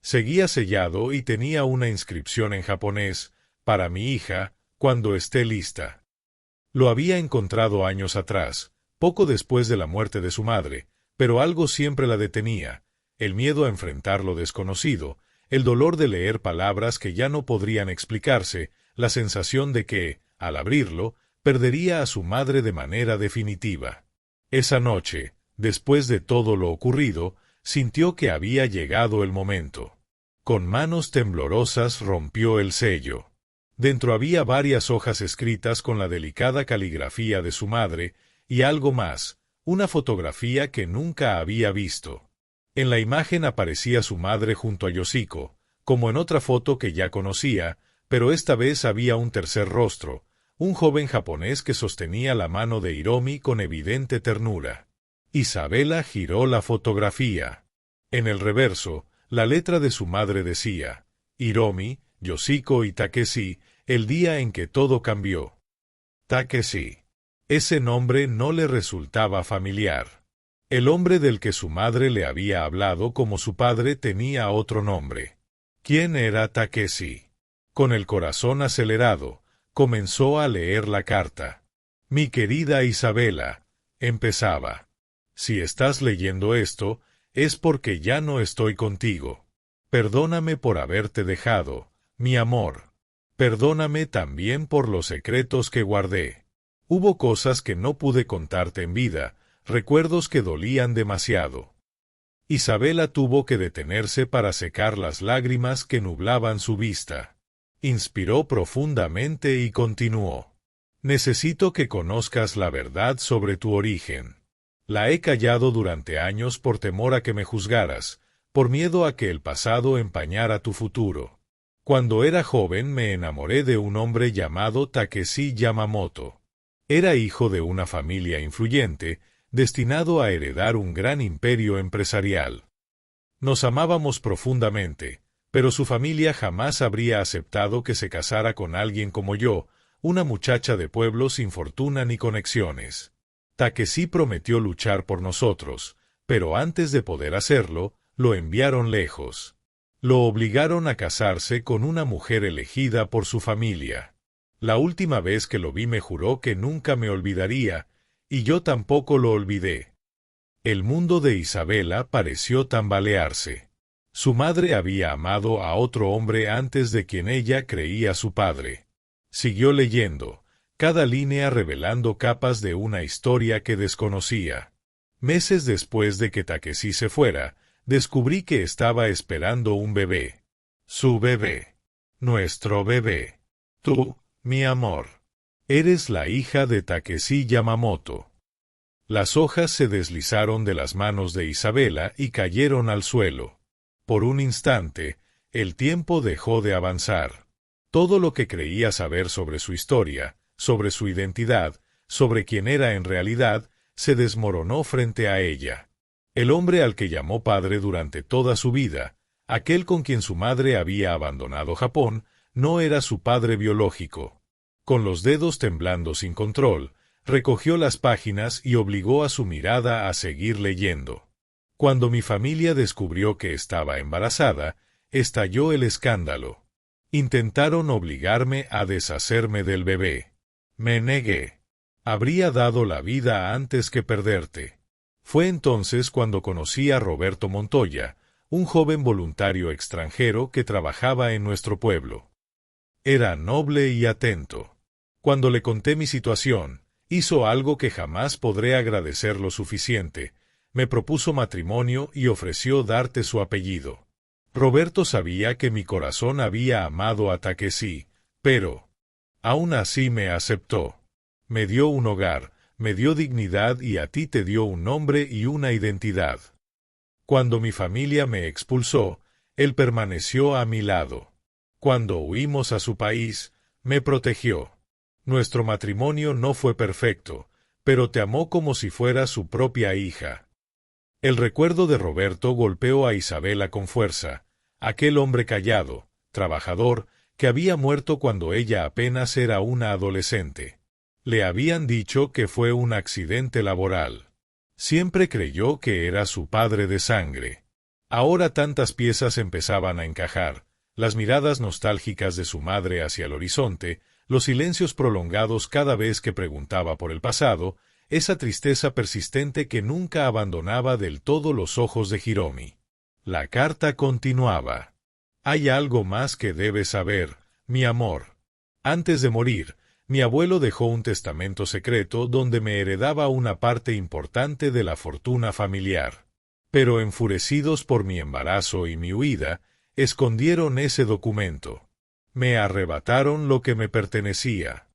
C: Seguía sellado y tenía una inscripción en japonés, para mi hija, cuando esté lista. Lo había encontrado años atrás, poco después de la muerte de su madre, pero algo siempre la detenía, el miedo a enfrentar lo desconocido, el dolor de leer palabras que ya no podrían explicarse, la sensación de que, al abrirlo, perdería a su madre de manera definitiva. Esa noche, después de todo lo ocurrido, sintió que había llegado el momento. Con manos temblorosas rompió el sello. Dentro había varias hojas escritas con la delicada caligrafía de su madre, y algo más, una fotografía que nunca había visto. En la imagen aparecía su madre junto a Yoshiko, como en otra foto que ya conocía, pero esta vez había un tercer rostro, un joven japonés que sostenía la mano de Hiromi con evidente ternura. Isabela giró la fotografía. En el reverso, la letra de su madre decía, Hiromi, Yoshiko y Takeshi, el día en que todo cambió. Takeshi. Ese nombre no le resultaba familiar. El hombre del que su madre le había hablado como su padre tenía otro nombre. ¿Quién era Takeshi? Con el corazón acelerado, comenzó a leer la carta. Mi querida Isabela, empezaba. Si estás leyendo esto, es porque ya no estoy contigo. Perdóname por haberte dejado, mi amor. Perdóname también por los secretos que guardé. Hubo cosas que no pude contarte en vida, recuerdos que dolían demasiado. Isabela tuvo que detenerse para secar las lágrimas que nublaban su vista. Inspiró profundamente y continuó. Necesito que conozcas la verdad sobre tu origen. La he callado durante años por temor a que me juzgaras, por miedo a que el pasado empañara tu futuro. Cuando era joven me enamoré de un hombre llamado Takeshi Yamamoto. Era hijo de una familia influyente, destinado a heredar un gran imperio empresarial. Nos amábamos profundamente, pero su familia jamás habría aceptado que se casara con alguien como yo, una muchacha de pueblo sin fortuna ni conexiones. Takeshi prometió luchar por nosotros, pero antes de poder hacerlo, lo enviaron lejos. Lo obligaron a casarse con una mujer elegida por su familia. La última vez que lo vi me juró que nunca me olvidaría, y yo tampoco lo olvidé. El mundo de Isabela pareció tambalearse. Su madre había amado a otro hombre antes de quien ella creía su padre. Siguió leyendo, cada línea revelando capas de una historia que desconocía. Meses después de que Takeshi se fuera, descubrí que estaba esperando un bebé. Su bebé. Nuestro bebé. Tú, mi amor. Eres la hija de Takeshi Yamamoto. Las hojas se deslizaron de las manos de Isabela y cayeron al suelo. Por un instante, el tiempo dejó de avanzar. Todo lo que creía saber sobre su historia, sobre su identidad, sobre quién era en realidad, se desmoronó frente a ella. El hombre al que llamó padre durante toda su vida, aquel con quien su madre había abandonado Japón, no era su padre biológico. Con los dedos temblando sin control, recogió las páginas y obligó a su mirada a seguir leyendo. Cuando mi familia descubrió que estaba embarazada, estalló el escándalo. Intentaron obligarme a deshacerme del bebé. Me negué. Habría dado la vida antes que perderte. Fue entonces cuando conocí a Roberto Montoya, un joven voluntario extranjero que trabajaba en nuestro pueblo. Era noble y atento. Cuando le conté mi situación, hizo algo que jamás podré agradecer lo suficiente. Me propuso matrimonio y ofreció darte su apellido. Roberto sabía que mi corazón había amado a Takeshi, pero aún así me aceptó. Me dio un hogar, me dio dignidad y a ti te dio un nombre y una identidad. Cuando mi familia me expulsó, Él permaneció a mi lado. Cuando huimos a su país, me protegió. Nuestro matrimonio no fue perfecto, pero te amó como si fuera su propia hija. El recuerdo de Roberto golpeó a Isabela con fuerza, aquel hombre callado, trabajador, que había muerto cuando ella apenas era una adolescente. Le habían dicho que fue un accidente laboral. Siempre creyó que era su padre de sangre. Ahora tantas piezas empezaban a encajar, las miradas nostálgicas de su madre hacia el horizonte, los silencios prolongados cada vez que preguntaba por el pasado, esa tristeza persistente que nunca abandonaba del todo los ojos de Hiromi. La carta continuaba. Hay algo más que debes saber, mi amor. Antes de morir, mi abuelo dejó un testamento secreto donde me heredaba una parte importante de la fortuna familiar. Pero enfurecidos por mi embarazo y mi huida, escondieron ese documento. Me arrebataron lo que me pertenecía.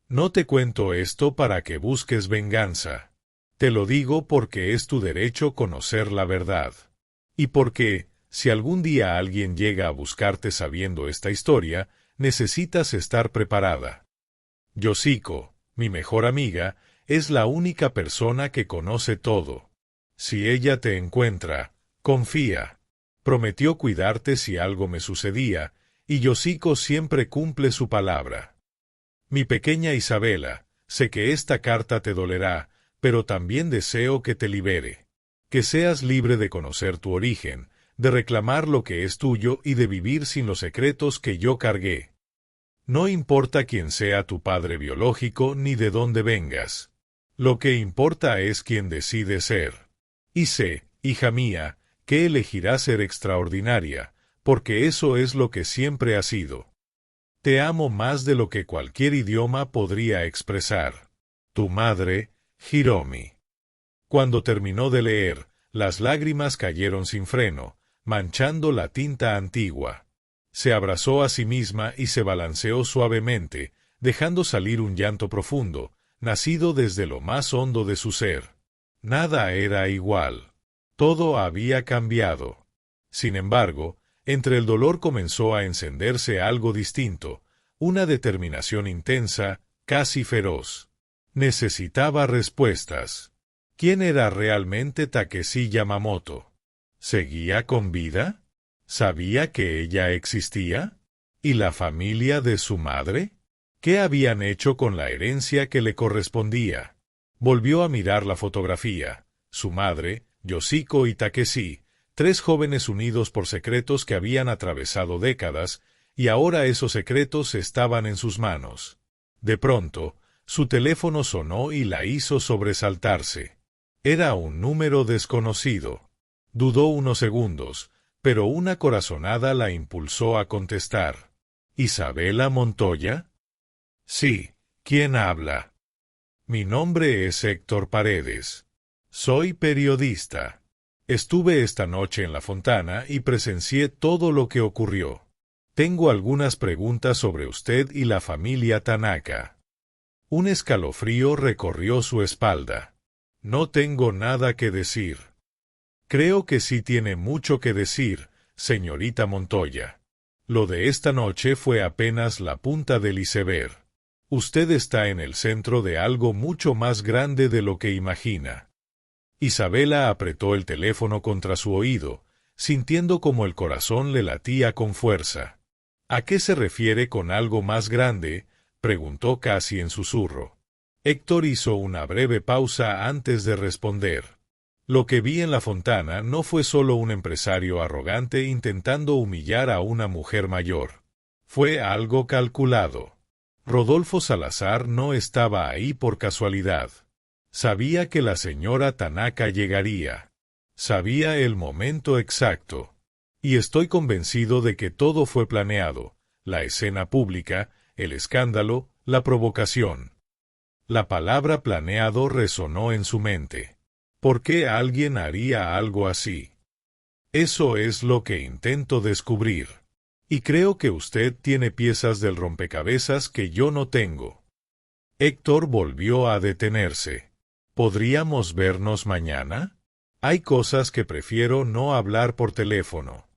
C: No te cuento esto para que busques venganza. Te lo digo porque es tu derecho conocer la verdad. Y porque, si algún día alguien llega a buscarte sabiendo esta historia, necesitas estar preparada. Yoshiko, mi mejor amiga, es la única persona que conoce todo. Si ella te encuentra, confía. Prometió cuidarte si algo me sucedía, y Yoshiko siempre cumple su palabra. Mi pequeña Isabela, sé que esta carta te dolerá, pero también deseo que te libere. Que seas libre de conocer tu origen, de reclamar lo que es tuyo y de vivir sin los secretos que yo cargué. No importa quién sea tu padre biológico ni de dónde vengas. Lo que importa es quién decide ser. Y sé, hija mía, que elegirás ser extraordinaria, porque eso es lo que siempre has sido. Te amo más de lo que cualquier idioma podría expresar. Tu madre, Hiromi. Cuando terminó de leer, las lágrimas cayeron sin freno, manchando la tinta antigua. Se abrazó a sí misma y se balanceó suavemente, dejando salir un llanto profundo, nacido desde lo más hondo de su ser. Nada era igual. Todo había cambiado. Sin embargo, entre el dolor comenzó a encenderse algo distinto, una determinación intensa, casi feroz. Necesitaba respuestas. ¿Quién era realmente Takeshi Yamamoto? ¿Seguía con vida? ¿Sabía que ella existía? ¿Y la familia de su madre? ¿Qué habían hecho con la herencia que le correspondía? Volvió a mirar la fotografía. Su madre, Yoshiko y Takeshi, tres jóvenes unidos por secretos que habían atravesado décadas, y ahora esos secretos estaban en sus manos. De pronto, su teléfono sonó y la hizo sobresaltarse. Era un número desconocido. Dudó unos segundos, pero una corazonada la impulsó a contestar. ¿Isabela Montoya? Sí, ¿quién habla? Mi nombre es Héctor Paredes. Soy periodista. Estuve esta noche en la Fontana y presencié todo lo que ocurrió. Tengo algunas preguntas sobre usted y la familia Tanaka. Un escalofrío recorrió su espalda. No tengo nada que decir. Creo que sí tiene mucho que decir, señorita Montoya. Lo de esta noche fue apenas la punta del iceberg. Usted está en el centro de algo mucho más grande de lo que imagina. Isabela apretó el teléfono contra su oído, sintiendo como el corazón le latía con fuerza. ¿A qué se refiere con algo más grande?, preguntó casi en susurro. Héctor hizo una breve pausa antes de responder. Lo que vi en la Fontana no fue solo un empresario arrogante intentando humillar a una mujer mayor. Fue algo calculado. Rodolfo Salazar no estaba ahí por casualidad. Sabía que la señora Tanaka llegaría. Sabía el momento exacto. Y estoy convencido de que todo fue planeado, la escena pública, el escándalo, la provocación. La palabra planeado resonó en su mente. ¿Por qué alguien haría algo así? Eso es lo que intento descubrir. Y creo que usted tiene piezas del rompecabezas que yo no tengo. Héctor volvió a detenerse. ¿Podríamos vernos mañana? Hay cosas que prefiero no hablar por teléfono.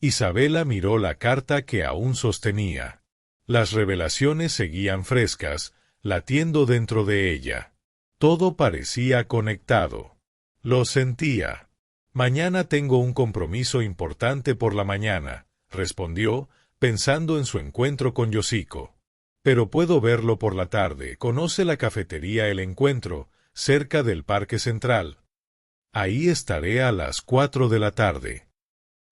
C: Isabela miró la carta que aún sostenía. Las revelaciones seguían frescas, latiendo dentro de ella. Todo parecía conectado. Lo sentía. Mañana tengo un compromiso importante por la mañana, respondió, pensando en su encuentro con Yoshiko. Pero puedo verlo por la tarde. ¿Conoce la cafetería El Encuentro, cerca del Parque Central? Ahí estaré a las 4 de la tarde.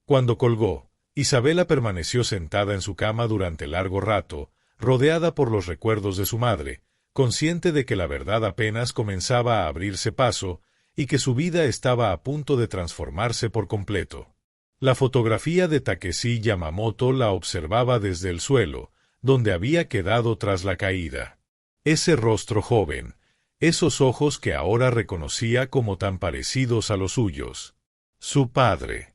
C: Cuando colgó, Isabela permaneció sentada en su cama durante largo rato, rodeada por los recuerdos de su madre, consciente de que la verdad apenas comenzaba a abrirse paso y que su vida estaba a punto de transformarse por completo. La fotografía de Takeshi Yamamoto la observaba desde el suelo, donde había quedado tras la caída. Ese rostro joven, esos ojos que ahora reconocía como tan parecidos a los suyos. Su padre.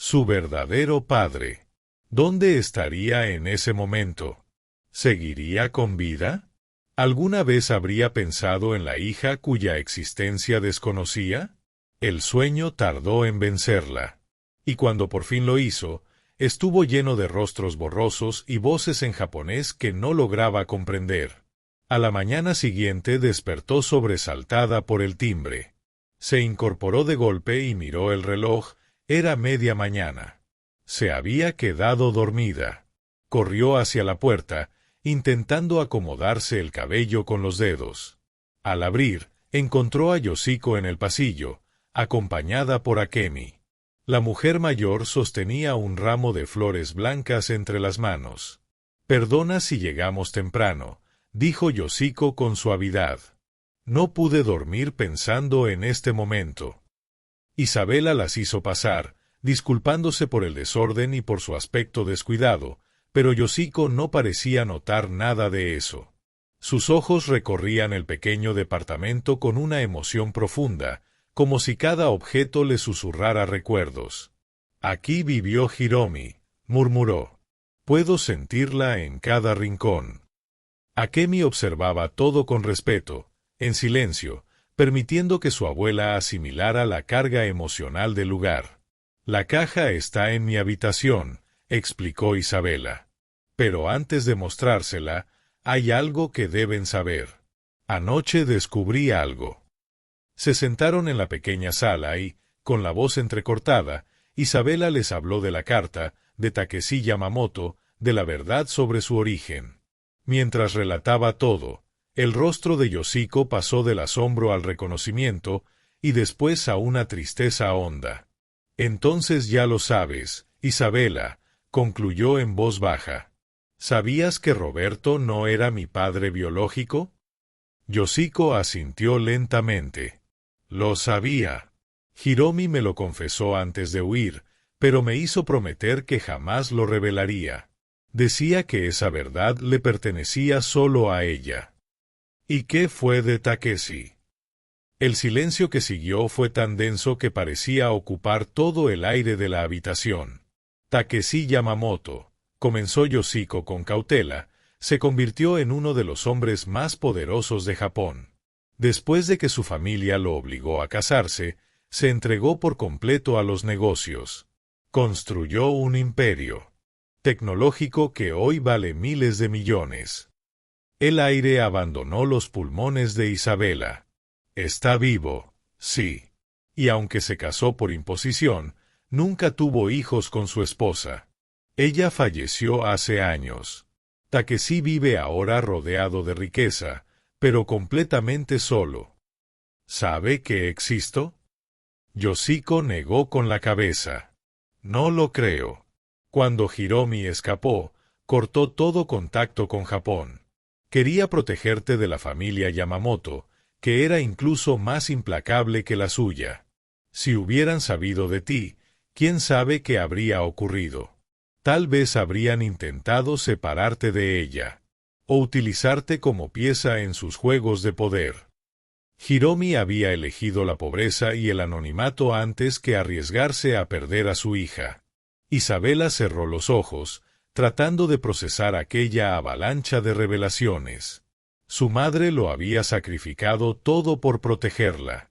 C: Su verdadero padre. ¿Dónde estaría en ese momento? ¿Seguiría con vida? ¿Alguna vez habría pensado en la hija cuya existencia desconocía? El sueño tardó en vencerla. Y cuando por fin lo hizo, estuvo lleno de rostros borrosos y voces en japonés que no lograba comprender. A la mañana siguiente despertó sobresaltada por el timbre. Se incorporó de golpe y miró el reloj. Era media mañana. Se había quedado dormida. Corrió hacia la puerta, intentando acomodarse el cabello con los dedos. Al abrir, encontró a Yoshiko en el pasillo, acompañada por Akemi. La mujer mayor sostenía un ramo de flores blancas entre las manos. «Perdona si llegamos temprano», dijo Yoshiko con suavidad. «No pude dormir pensando en este momento». Isabela las hizo pasar, disculpándose por el desorden y por su aspecto descuidado, pero Yoshiko no parecía notar nada de eso. Sus ojos recorrían el pequeño departamento con una emoción profunda, como si cada objeto le susurrara recuerdos. «Aquí vivió Hiromi», murmuró. «Puedo sentirla en cada rincón». Akemi observaba todo con respeto, en silencio, permitiendo que su abuela asimilara la carga emocional del lugar. «La caja está en mi habitación», explicó Isabela. «Pero antes de mostrársela, hay algo que deben saber. Anoche descubrí algo». Se sentaron en la pequeña sala y, con la voz entrecortada, Isabela les habló de la carta, de Takeshi Yamamoto, de la verdad sobre su origen. Mientras relataba todo, el rostro de Yoshiko pasó del asombro al reconocimiento y después a una tristeza honda. «Entonces ya lo sabes, Isabela», concluyó en voz baja. «¿Sabías que Roberto no era mi padre biológico?» Yoshiko asintió lentamente. «Lo sabía. Hiromi me lo confesó antes de huir, pero me hizo prometer que jamás lo revelaría. Decía que esa verdad le pertenecía solo a ella». «¿Y qué fue de Takeshi?» El silencio que siguió fue tan denso que parecía ocupar todo el aire de la habitación. «Takeshi Yamamoto», comenzó Yoshiko con cautela, se convirtió en uno de los hombres más poderosos de Japón. Después de que su familia lo obligó a casarse, se entregó por completo a los negocios. Construyó un imperio tecnológico que hoy vale miles de millones. El aire abandonó los pulmones de Isabela. «Está vivo, sí. Y aunque se casó por imposición, nunca tuvo hijos con su esposa. Ella falleció hace años. Takeshi vive ahora rodeado de riqueza, pero completamente solo. ¿Sabe que existo?» Yoshiko negó con la cabeza. «No lo creo. Cuando Hiromi escapó, cortó todo contacto con Japón. Quería protegerte de la familia Yamamoto, que era incluso más implacable que la suya. Si hubieran sabido de ti, quién sabe qué habría ocurrido. Tal vez habrían intentado separarte de ella, o utilizarte como pieza en sus juegos de poder». Hiromi había elegido la pobreza y el anonimato antes que arriesgarse a perder a su hija. Isabela cerró los ojos, tratando de procesar aquella avalancha de revelaciones. Su madre lo había sacrificado todo por protegerla.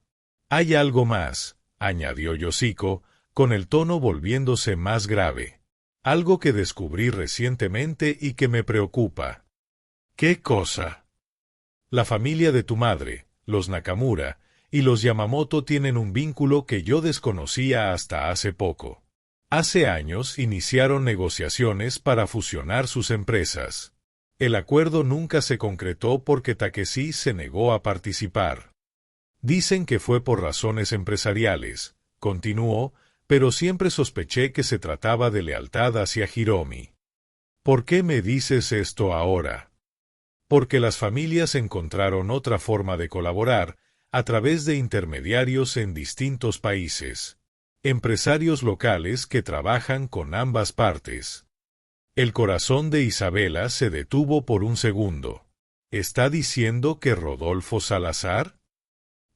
C: «Hay algo más», añadió Yoshiko, con el tono volviéndose más grave. Algo que descubrí recientemente y que me preocupa. ¿Qué cosa? La familia de tu madre, los Nakamura, y los Yamamoto tienen un vínculo que yo desconocía hasta hace poco. Hace años iniciaron negociaciones para fusionar sus empresas. El acuerdo nunca se concretó porque Takeshi se negó a participar. Dicen que fue por razones empresariales, continuó, pero siempre sospeché que se trataba de lealtad hacia Hiromi. ¿Por qué me dices esto ahora? Porque las familias encontraron otra forma de colaborar, a través de intermediarios en distintos países. Empresarios locales que trabajan con ambas partes. El corazón de Isabela se detuvo por un segundo. ¿Está diciendo que Rodolfo Salazar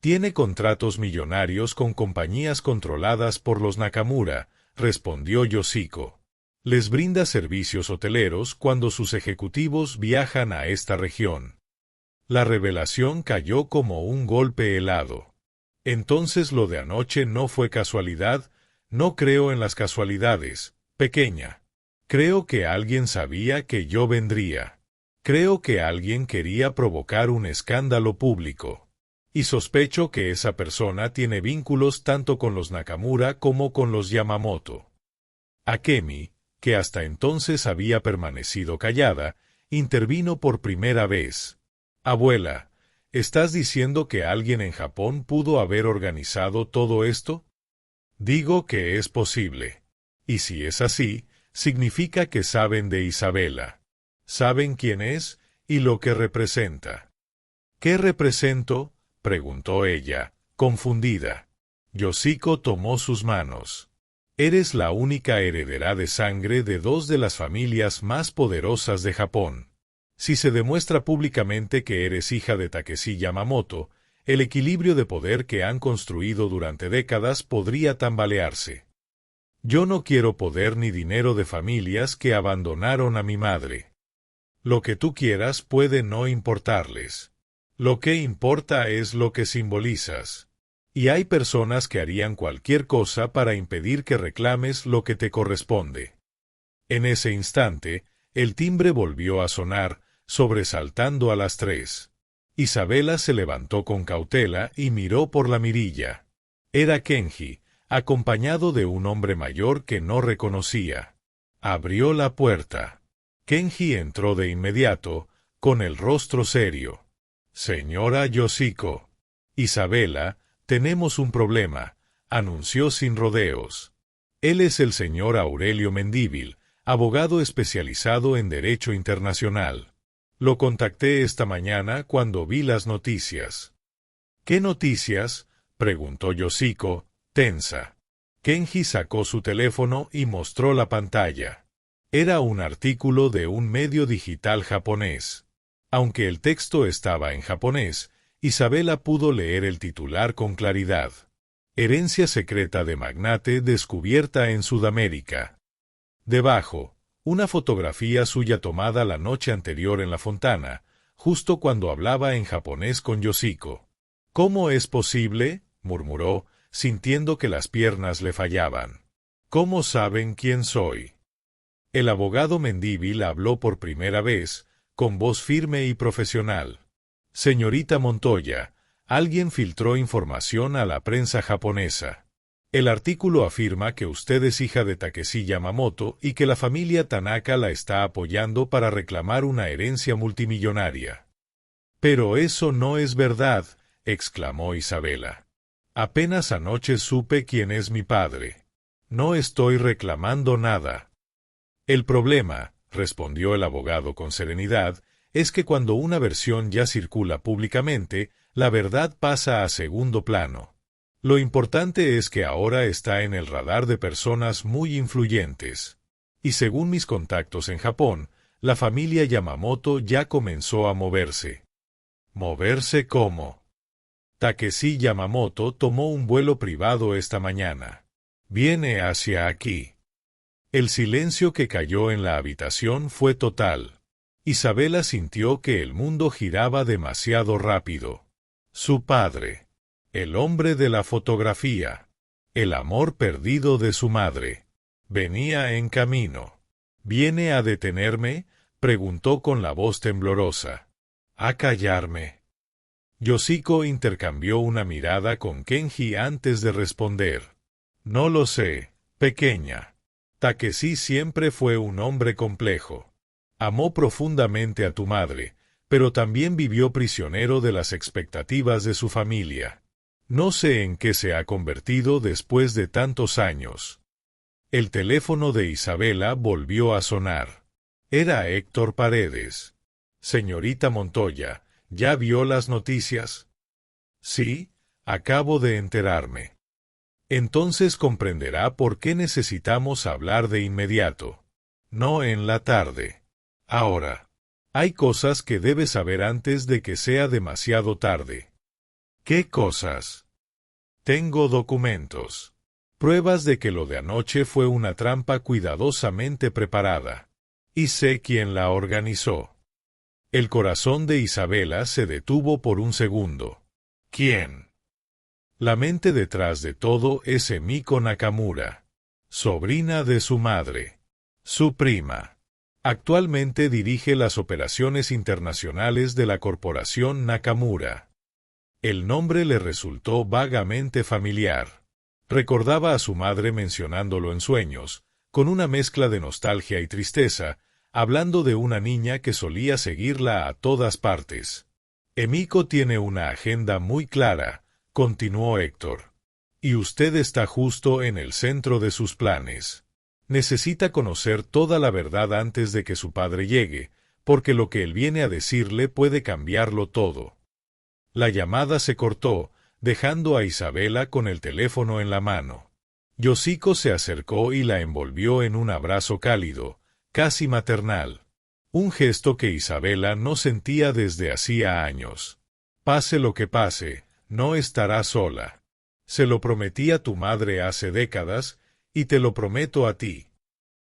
C: tiene contratos millonarios con compañías controladas por los Nakamura? Respondió Yoshiko. Les brinda servicios hoteleros cuando sus ejecutivos viajan a esta región. La revelación cayó como un golpe helado. Entonces lo de anoche no fue casualidad. No creo en las casualidades, pequeña. Creo que alguien sabía que yo vendría. Creo que alguien quería provocar un escándalo público. Y sospecho que esa persona tiene vínculos tanto con los Nakamura como con los Yamamoto. Akemi, que hasta entonces había permanecido callada, intervino por primera vez. Abuela, ¿estás diciendo que alguien en Japón pudo haber organizado todo esto? Digo que es posible. Y si es así, significa que saben de Isabela. Saben quién es y lo que representa. ¿Qué represento?, preguntó ella, confundida. Yoshiko tomó sus manos. Eres la única heredera de sangre de dos de las familias más poderosas de Japón. Si se demuestra públicamente que eres hija de Takeshi Yamamoto, el equilibrio de poder que han construido durante décadas podría tambalearse. Yo no quiero poder ni dinero de familias que abandonaron a mi madre. Lo que tú quieras puede no importarles. Lo que importa es lo que simbolizas. Y hay personas que harían cualquier cosa para impedir que reclames lo que te corresponde. En ese instante, el timbre volvió a sonar, sobresaltando a las 3. Isabela se levantó con cautela y miró por la mirilla. Era Kenji, acompañado de un hombre mayor que no reconocía. Abrió la puerta. Kenji entró de inmediato, con el rostro serio. Señora Yoshiko. Isabela, tenemos un problema, anunció sin rodeos. Él es el señor Aurelio Mendívil, abogado especializado en Derecho Internacional. Lo contacté esta mañana cuando vi las noticias. ¿Qué noticias?, preguntó Yoshiko, tensa. Kenji sacó su teléfono y mostró la pantalla. Era un artículo de un medio digital japonés. Aunque el texto estaba en japonés, Isabela pudo leer el titular con claridad. Herencia secreta de magnate descubierta en Sudamérica. Debajo, una fotografía suya tomada la noche anterior en la fontana, justo cuando hablaba en japonés con Yoshiko. ¿Cómo es posible?, murmuró, sintiendo que las piernas le fallaban. ¿Cómo saben quién soy? El abogado Mendívil habló por primera vez, con voz firme y profesional. Señorita Montoya, alguien filtró información a la prensa japonesa. El artículo afirma que usted es hija de Takeshi Yamamoto y que la familia Tanaka la está apoyando para reclamar una herencia multimillonaria. Pero eso no es verdad, exclamó Isabela. Apenas anoche supe quién es mi padre. No estoy reclamando nada. El problema, respondió el abogado con serenidad, es que cuando una versión ya circula públicamente, la verdad pasa a segundo plano. Lo importante es que ahora está en el radar de personas muy influyentes. Y según mis contactos en Japón, la familia Yamamoto ya comenzó a moverse. ¿Moverse cómo? Takeshi Yamamoto tomó un vuelo privado esta mañana. Viene hacia aquí. El silencio que cayó en la habitación fue total. Isabela sintió que el mundo giraba demasiado rápido. Su padre. El hombre de la fotografía. El amor perdido de su madre. Venía en camino. ¿Viene a detenerme?, preguntó con la voz temblorosa. ¿A callarme? Yoshiko intercambió una mirada con Kenji antes de responder. No lo sé, pequeña. Takeshi siempre fue un hombre complejo. Amó profundamente a tu madre, pero también vivió prisionero de las expectativas de su familia. No sé en qué se ha convertido después de tantos años. El teléfono de Isabela volvió a sonar. Era Héctor Paredes. Señorita Montoya, ¿ya vio las noticias? Sí, acabo de enterarme. Entonces comprenderá por qué necesitamos hablar de inmediato. No en la tarde. Ahora. Hay cosas que debe saber antes de que sea demasiado tarde. ¿Qué cosas? Tengo documentos. Pruebas de que lo de anoche fue una trampa cuidadosamente preparada. Y sé quién la organizó. El corazón de Isabela se detuvo por un segundo. ¿Quién? La mente detrás de todo es Emiko Nakamura, sobrina de su madre, su prima. Actualmente dirige las operaciones internacionales de la corporación Nakamura. El nombre le resultó vagamente familiar. Recordaba a su madre mencionándolo en sueños, con una mezcla de nostalgia y tristeza, hablando de una niña que solía seguirla a todas partes. Emiko tiene una agenda muy clara, continuó Héctor. Y usted está justo en el centro de sus planes. Necesita conocer toda la verdad antes de que su padre llegue, porque lo que él viene a decirle puede cambiarlo todo. La llamada se cortó, dejando a Isabela con el teléfono en la mano. Yoshiko se acercó y la envolvió en un abrazo cálido, casi maternal. Un gesto que Isabela no sentía desde hacía años. Pase lo que pase, no estará sola. Se lo prometí a tu madre hace décadas, y te lo prometo a ti.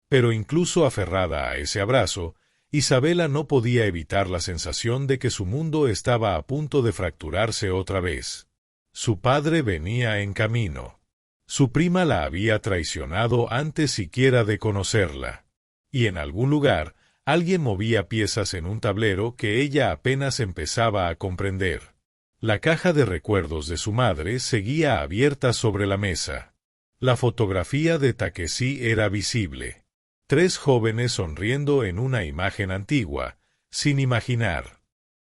C: Pero incluso aferrada a ese abrazo, Isabela no podía evitar la sensación de que su mundo estaba a punto de fracturarse otra vez. Su padre venía en camino. Su prima la había traicionado antes siquiera de conocerla. Y en algún lugar, alguien movía piezas en un tablero que ella apenas empezaba a comprender. La caja de recuerdos de su madre seguía abierta sobre la mesa. La fotografía de Takeshi era visible. 3 jóvenes sonriendo en una imagen antigua, sin imaginar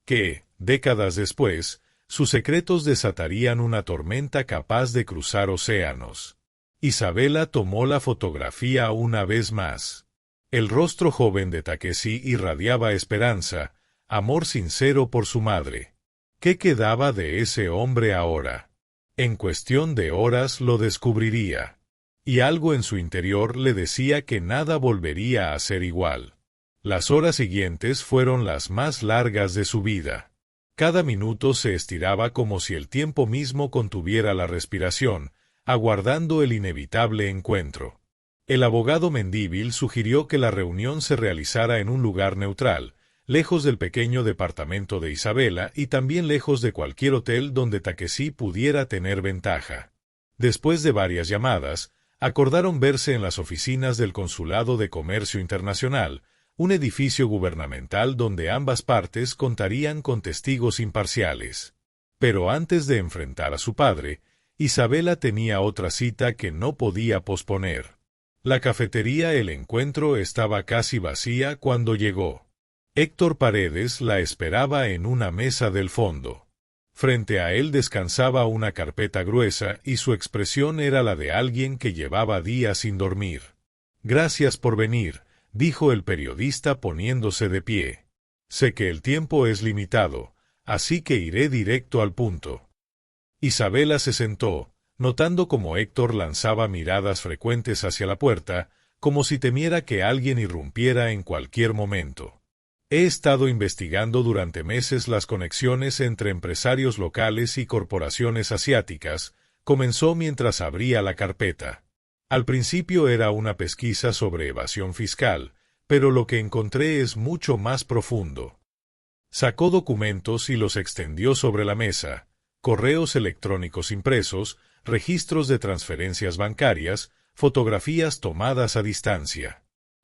C: que, décadas después, sus secretos desatarían una tormenta capaz de cruzar océanos. Isabela tomó la fotografía una vez más. El rostro joven de Takeshi irradiaba esperanza, amor sincero por su madre. ¿Qué quedaba de ese hombre ahora? En cuestión de horas lo descubriría. Y algo en su interior le decía que nada volvería a ser igual. Las horas siguientes fueron las más largas de su vida. Cada minuto se estiraba como si el tiempo mismo contuviera la respiración, aguardando el inevitable encuentro. El abogado Mendívil sugirió que la reunión se realizara en un lugar neutral, lejos del pequeño departamento de Isabela y también lejos de cualquier hotel donde Takeshi pudiera tener ventaja. Después de varias llamadas, acordaron verse en las oficinas del Consulado de Comercio Internacional, un edificio gubernamental donde ambas partes contarían con testigos imparciales. Pero antes de enfrentar a su padre, Isabela tenía otra cita que no podía posponer. La cafetería El Encuentro estaba casi vacía cuando llegó. Héctor Paredes la esperaba en una mesa del fondo. Frente a él descansaba una carpeta gruesa y su expresión era la de alguien que llevaba días sin dormir. «Gracias por venir», dijo el periodista poniéndose de pie. «Sé que el tiempo es limitado, así que iré directo al punto». Isabela se sentó, notando cómo Héctor lanzaba miradas frecuentes hacia la puerta, como si temiera que alguien irrumpiera en cualquier momento. He estado investigando durante meses las conexiones entre empresarios locales y corporaciones asiáticas, comenzó mientras abría la carpeta. Al principio era una pesquisa sobre evasión fiscal, pero lo que encontré es mucho más profundo. Sacó documentos y los extendió sobre la mesa, correos electrónicos impresos, registros de transferencias bancarias, fotografías tomadas a distancia.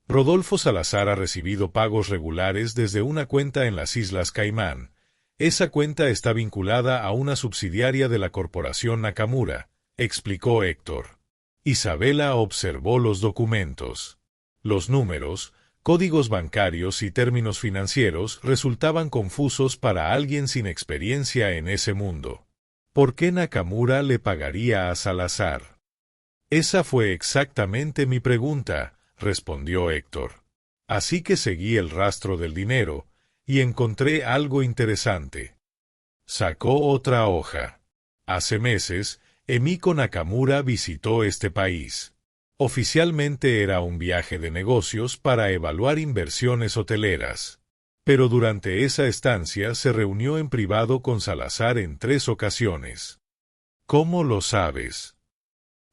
C: Rodolfo Salazar ha recibido pagos regulares desde una cuenta en las Islas Caimán. Esa cuenta está vinculada a una subsidiaria de la corporación Nakamura, explicó Héctor. Isabela observó los documentos. Los números, códigos bancarios y términos financieros resultaban confusos para alguien sin experiencia en ese mundo. ¿Por qué Nakamura le pagaría a Salazar? Esa fue exactamente mi pregunta, respondió Héctor. Así que seguí el rastro del dinero, y encontré algo interesante. Sacó otra hoja. Hace meses, Emiko Nakamura visitó este país. Oficialmente era un viaje de negocios para evaluar inversiones hoteleras. Pero durante esa estancia se reunió en privado con Salazar en 3 ocasiones. ¿Cómo lo sabes?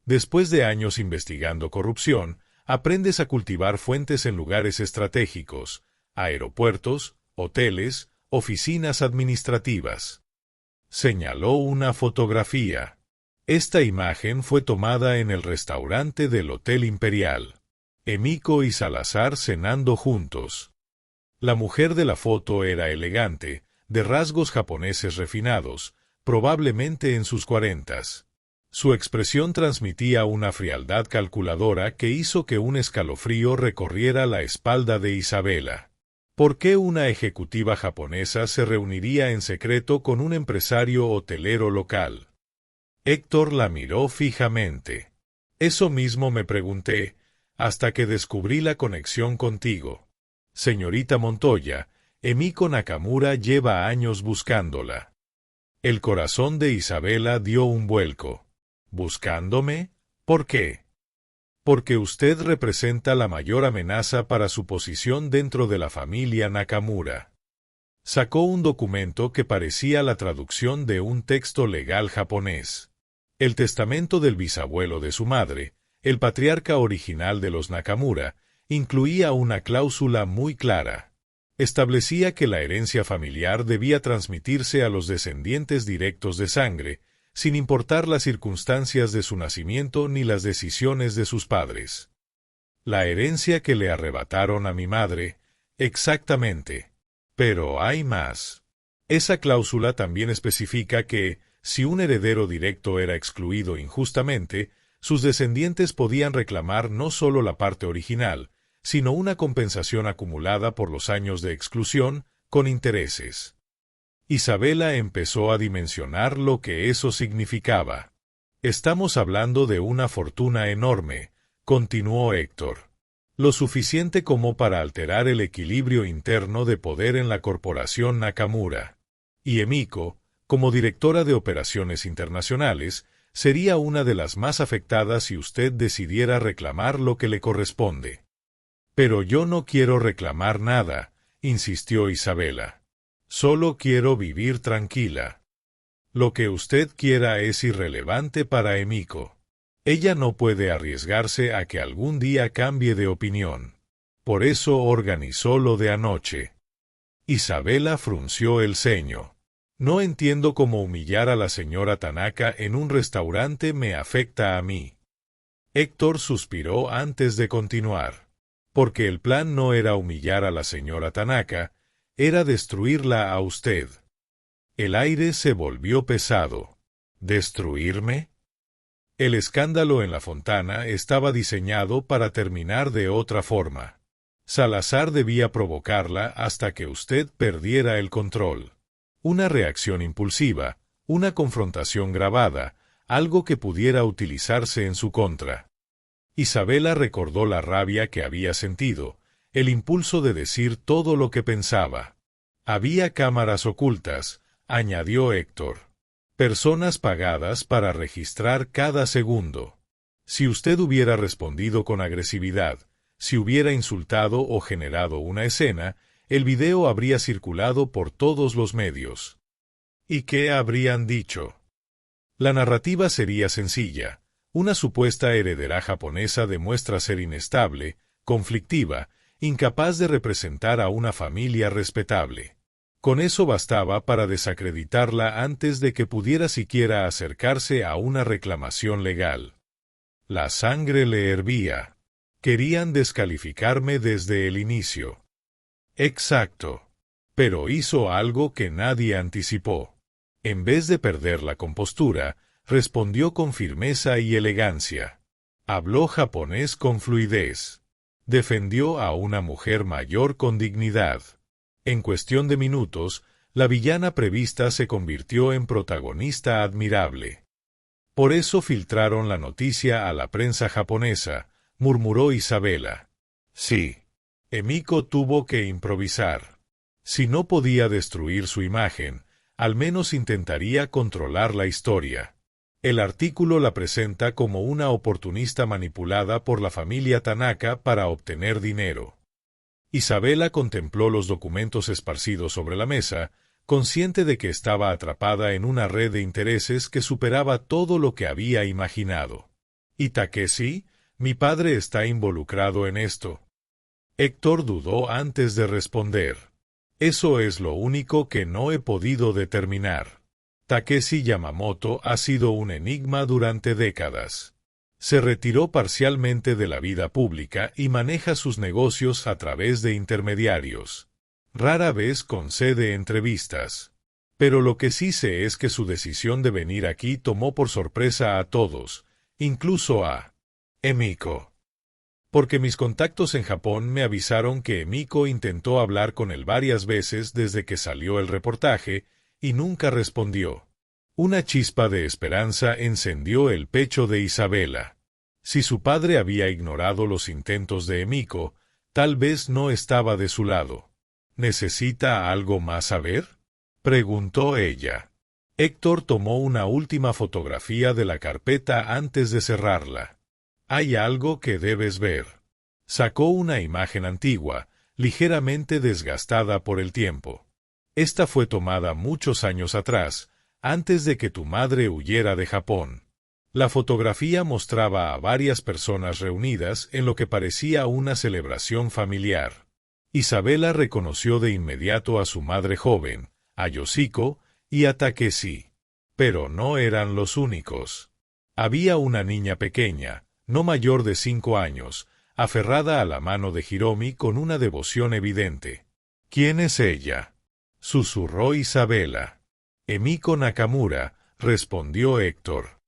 C: Después de años investigando corrupción, aprendes a cultivar fuentes en lugares estratégicos, aeropuertos, hoteles, oficinas administrativas. Señaló una fotografía. Esta imagen fue tomada en el restaurante del Hotel Imperial. Emiko y Salazar cenando juntos. La mujer de la foto era elegante, de rasgos japoneses refinados, probablemente en sus 40s. Su expresión transmitía una frialdad calculadora que hizo que un escalofrío recorriera la espalda de Isabela. ¿Por qué una ejecutiva japonesa se reuniría en secreto con un empresario hotelero local? Héctor la miró fijamente. Eso mismo me pregunté, hasta que descubrí la conexión contigo. Señorita Montoya, Emiko Nakamura lleva años buscándola. El corazón de Isabela dio un vuelco. ¿Buscándome? ¿Por qué? Porque usted representa la mayor amenaza para su posición dentro de la familia Nakamura. Sacó un documento que parecía la traducción de un texto legal japonés. El testamento del bisabuelo de su madre, el patriarca original de los Nakamura, incluía una cláusula muy clara. Establecía que la herencia familiar debía transmitirse a los descendientes directos de sangre, sin importar las circunstancias de su nacimiento ni las decisiones de sus padres. La herencia que le arrebataron a mi madre, exactamente. Pero hay más. Esa cláusula también especifica que, si un heredero directo era excluido injustamente, sus descendientes podían reclamar no solo la parte original, sino una compensación acumulada por los años de exclusión, con intereses. Isabela empezó a dimensionar lo que eso significaba. Estamos hablando de una fortuna enorme, continuó Héctor. Lo suficiente como para alterar el equilibrio interno de poder en la corporación Nakamura. Y Emiko, como directora de operaciones internacionales, sería una de las más afectadas si usted decidiera reclamar lo que le corresponde. Pero yo no quiero reclamar nada, insistió Isabela. Solo quiero vivir tranquila. Lo que usted quiera es irrelevante para Emiko. Ella no puede arriesgarse a que algún día cambie de opinión. Por eso organizó lo de anoche. Isabela frunció el ceño. No entiendo cómo humillar a la señora Tanaka en un restaurante me afecta a mí. Héctor suspiró antes de continuar. Porque el plan no era humillar a la señora Tanaka, era destruirla a usted. El aire se volvió pesado. ¿Destruirme? El escándalo en la Fontana estaba diseñado para terminar de otra forma. Salazar debía provocarla hasta que usted perdiera el control. Una reacción impulsiva, una confrontación grabada, algo que pudiera utilizarse en su contra. Isabela recordó la rabia que había sentido, el impulso de decir todo lo que pensaba. Había cámaras ocultas, añadió Héctor. Personas pagadas para registrar cada segundo. Si usted hubiera respondido con agresividad, si hubiera insultado o generado una escena, el video habría circulado por todos los medios. ¿Y qué habrían dicho? La narrativa sería sencilla. Una supuesta heredera japonesa demuestra ser inestable, conflictiva, incapaz de representar a una familia respetable. Con eso bastaba para desacreditarla antes de que pudiera siquiera acercarse a una reclamación legal. La sangre le hervía. Querían descalificarme desde el inicio. Exacto. Pero hizo algo que nadie anticipó. En vez de perder la compostura, respondió con firmeza y elegancia. Habló japonés con fluidez. Defendió a una mujer mayor con dignidad. En cuestión de minutos, la villana prevista se convirtió en protagonista admirable. Por eso filtraron la noticia a la prensa japonesa, murmuró Isabela. Sí. Emiko tuvo que improvisar. Si no podía destruir su imagen, al menos intentaría controlar la historia. El artículo la presenta como una oportunista manipulada por la familia Tanaka para obtener dinero. Isabela contempló los documentos esparcidos sobre la mesa, consciente de que estaba atrapada en una red de intereses que superaba todo lo que había imaginado. ¿Y Takeshi? Mi padre está involucrado en esto. Héctor dudó antes de responder. Eso es lo único que no he podido determinar. Takeshi Yamamoto ha sido un enigma durante décadas. Se retiró parcialmente de la vida pública y maneja sus negocios a través de intermediarios. Rara vez concede entrevistas. Pero lo que sí sé es que su decisión de venir aquí tomó por sorpresa a todos, incluso a Emiko. Porque mis contactos en Japón me avisaron que Emiko intentó hablar con él varias veces desde que salió el reportaje y nunca respondió. Una chispa de esperanza encendió el pecho de Isabela. Si su padre había ignorado los intentos de Emiko, tal vez no estaba de su lado. ¿Necesita algo más saber?, preguntó ella. Héctor tomó una última fotografía de la carpeta antes de cerrarla. Hay algo que debes ver. Sacó una imagen antigua, ligeramente desgastada por el tiempo. Esta fue tomada muchos años atrás, antes de que tu madre huyera de Japón. La fotografía mostraba a varias personas reunidas en lo que parecía una celebración familiar. Isabela reconoció de inmediato a su madre joven, a Yoshiko y a Takeshi. Pero no eran los únicos. Había una niña pequeña, no mayor de 5 años, aferrada a la mano de Hiromi con una devoción evidente. ¿Quién es ella?, susurró Isabela. Emiko Nakamura, respondió Héctor.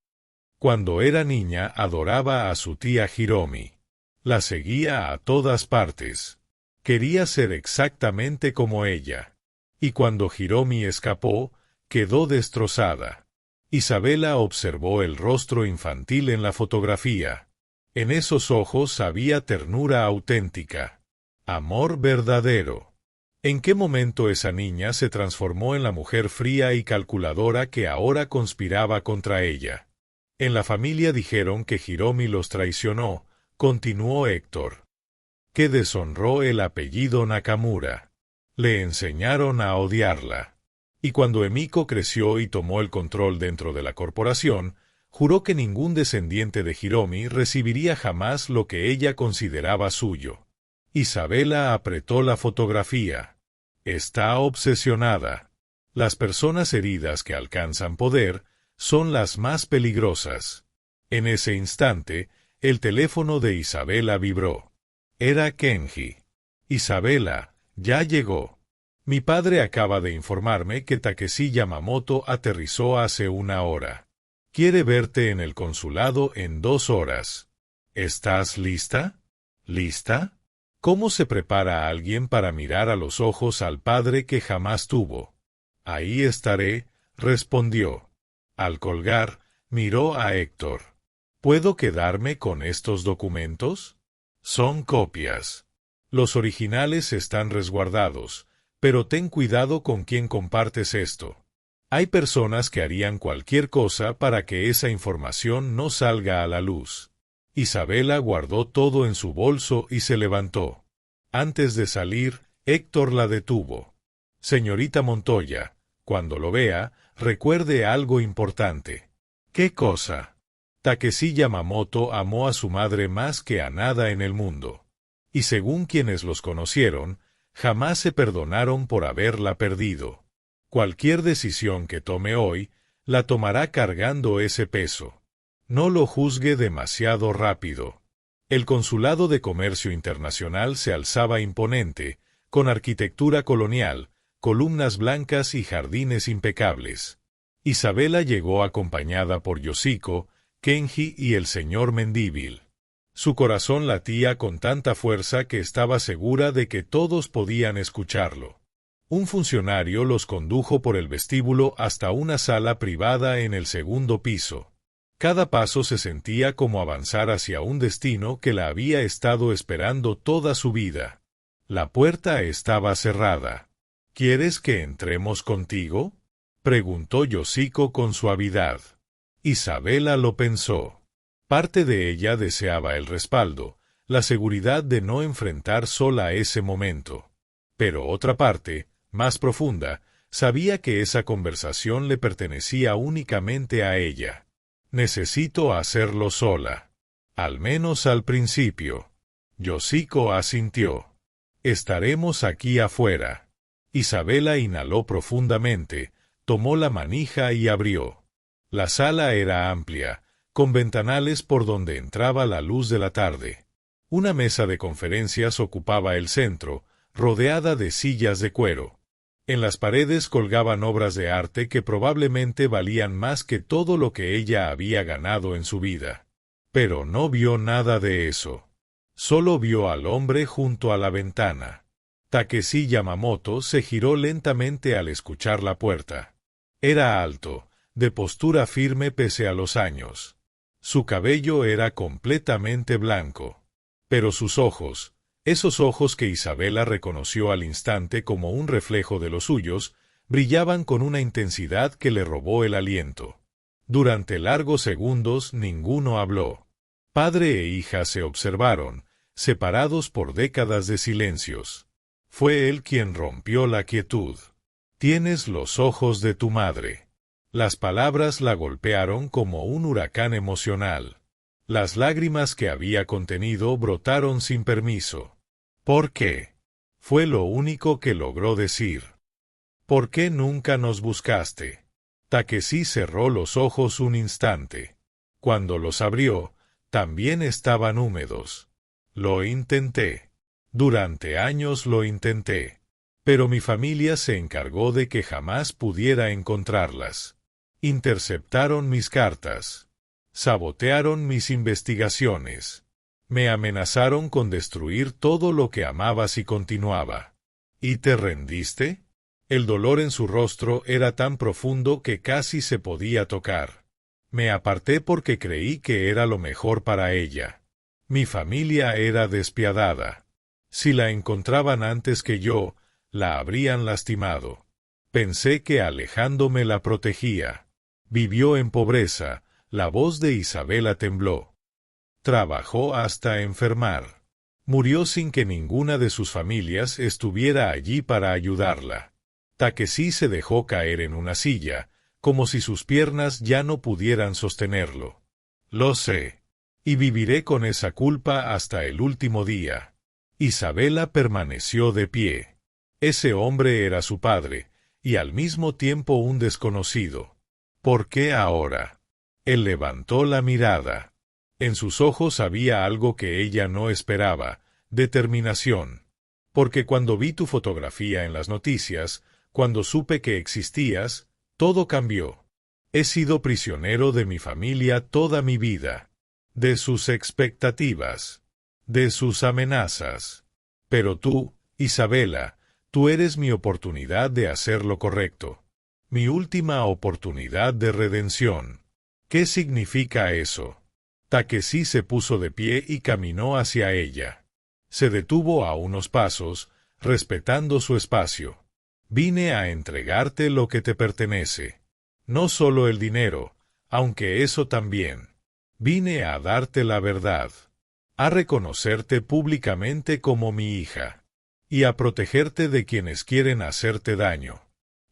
C: Cuando era niña adoraba a su tía Hiromi. La seguía a todas partes. Quería ser exactamente como ella. Y cuando Hiromi escapó, quedó destrozada. Isabela observó el rostro infantil en la fotografía. En esos ojos había ternura auténtica. Amor verdadero. ¿En qué momento esa niña se transformó en la mujer fría y calculadora que ahora conspiraba contra ella? En la familia dijeron que Hiromi los traicionó, continuó Héctor. Que deshonró el apellido Nakamura. Le enseñaron a odiarla. Y cuando Emiko creció y tomó el control dentro de la corporación, juró que ningún descendiente de Hiromi recibiría jamás lo que ella consideraba suyo. Isabela apretó la fotografía. Está obsesionada. Las personas heridas que alcanzan poder son las más peligrosas. En ese instante, el teléfono de Isabela vibró. Era Kenji. Isabela, ya llegó. Mi padre acaba de informarme que Takeshi Yamamoto aterrizó hace 1 hora. Quiere verte en el consulado en 2 horas. ¿Estás lista? ¿Lista? ¿Cómo se prepara alguien para mirar a los ojos al padre que jamás tuvo? Ahí estaré, respondió. Al colgar, miró a Héctor. ¿Puedo quedarme con estos documentos? Son copias. Los originales están resguardados, pero ten cuidado con quién compartes esto. Hay personas que harían cualquier cosa para que esa información no salga a la luz. Isabela guardó todo en su bolso y se levantó. Antes de salir, Héctor la detuvo. Señorita Montoya, cuando lo vea, recuerde algo importante. ¿Qué cosa? Takeshi Yamamoto amó a su madre más que a nada en el mundo. Y según quienes los conocieron, jamás se perdonaron por haberla perdido. Cualquier decisión que tome hoy, la tomará cargando ese peso. No lo juzgue demasiado rápido. El Consulado de Comercio Internacional se alzaba imponente, con arquitectura colonial, columnas blancas y jardines impecables. Isabela llegó acompañada por Yoshiko, Kenji y el señor Mendívil. Su corazón latía con tanta fuerza que estaba segura de que todos podían escucharlo. Un funcionario los condujo por el vestíbulo hasta una sala privada en el segundo piso. Cada paso se sentía como avanzar hacia un destino que la había estado esperando toda su vida. La puerta estaba cerrada. ¿Quieres que entremos contigo?, preguntó Yoshiko con suavidad. Isabela lo pensó. Parte de ella deseaba el respaldo, la seguridad de no enfrentar sola ese momento. Pero otra parte, más profunda, sabía que esa conversación le pertenecía únicamente a ella. Necesito hacerlo sola. Al menos al principio. Yoshiko asintió. Estaremos aquí afuera. Isabela inhaló profundamente, tomó la manija y abrió. La sala era amplia, con ventanales por donde entraba la luz de la tarde. Una mesa de conferencias ocupaba el centro, rodeada de sillas de cuero. En las paredes colgaban obras de arte que probablemente valían más que todo lo que ella había ganado en su vida. Pero no vio nada de eso. Solo vio al hombre junto a la ventana. Takeshi Yamamoto se giró lentamente al escuchar la puerta. Era alto, de postura firme pese a los años. Su cabello era completamente blanco. Pero sus ojos, esos ojos que Isabela reconoció al instante como un reflejo de los suyos, brillaban con una intensidad que le robó el aliento. Durante largos segundos ninguno habló. Padre e hija se observaron, separados por décadas de silencios. Fue él quien rompió la quietud. Tienes los ojos de tu madre. Las palabras la golpearon como un huracán emocional. Las lágrimas que había contenido brotaron sin permiso. ¿Por qué? Fue lo único que logró decir. ¿Por qué nunca nos buscaste? Takeshi cerró los ojos un instante. Cuando los abrió, también estaban húmedos. Lo intenté. Durante años lo intenté. Pero mi familia se encargó de que jamás pudiera encontrarlas. Interceptaron mis cartas. Sabotearon mis investigaciones. Me amenazaron con destruir todo lo que amabas y continuaba. ¿Y te rendiste? El dolor en su rostro era tan profundo que casi se podía tocar. Me aparté porque creí que era lo mejor para ella. Mi familia era despiadada. Si la encontraban antes que yo, la habrían lastimado. Pensé que alejándome la protegía. Vivió en pobreza, la voz de Isabela tembló. Trabajó hasta enfermar. Murió sin que ninguna de sus familias estuviera allí para ayudarla. Takeshi se dejó caer en una silla, como si sus piernas ya no pudieran sostenerlo. Lo sé. Y viviré con esa culpa hasta el último día. Isabela permaneció de pie. Ese hombre era su padre, y al mismo tiempo un desconocido. ¿Por qué ahora? Él levantó la mirada. En sus ojos había algo que ella no esperaba, determinación. Porque cuando vi tu fotografía en las noticias, cuando supe que existías, todo cambió. He sido prisionero de mi familia toda mi vida. De sus expectativas. De sus amenazas. Pero tú, Isabela, tú eres mi oportunidad de hacer lo correcto. Mi última oportunidad de redención. ¿Qué significa eso? Takeshi se puso de pie y caminó hacia ella. Se detuvo a unos pasos, respetando su espacio. Vine a entregarte lo que te pertenece. No solo el dinero, aunque eso también. Vine a darte la verdad. A reconocerte públicamente como mi hija. Y a protegerte de quienes quieren hacerte daño.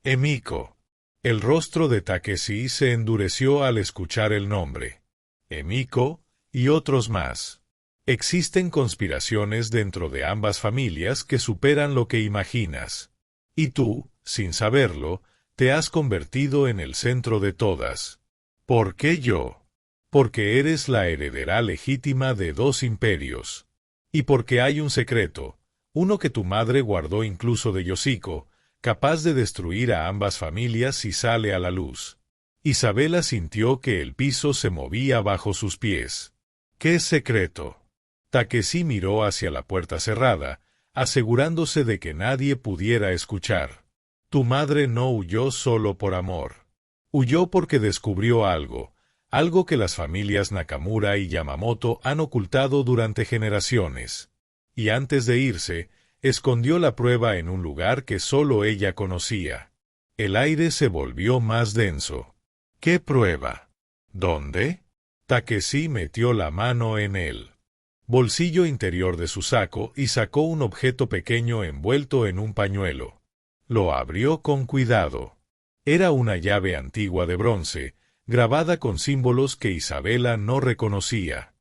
C: Emiko. El rostro de Takeshi se endureció al escuchar el nombre. Emiko, y otros más. Existen conspiraciones dentro de ambas familias que superan lo que imaginas. Y tú, sin saberlo, te has convertido en el centro de todas. ¿Por qué yo? Porque eres la heredera legítima de 2 imperios. Y porque hay un secreto, uno que tu madre guardó incluso de Yoshiko, capaz de destruir a ambas familias si sale a la luz. Isabela sintió que el piso se movía bajo sus pies. ¿Qué secreto? Takeshi miró hacia la puerta cerrada, asegurándose de que nadie pudiera escuchar. Tu madre no huyó solo por amor. Huyó porque descubrió algo que las familias Nakamura y Yamamoto han ocultado durante generaciones. Y antes de irse, escondió la prueba en un lugar que solo ella conocía. El aire se volvió más denso. ¿Qué prueba? ¿Dónde? Takeshi metió la mano en el bolsillo interior de su saco y sacó un objeto pequeño envuelto en un pañuelo. Lo abrió con cuidado. Era una llave antigua de bronce, grabada con símbolos que Isabela no reconocía.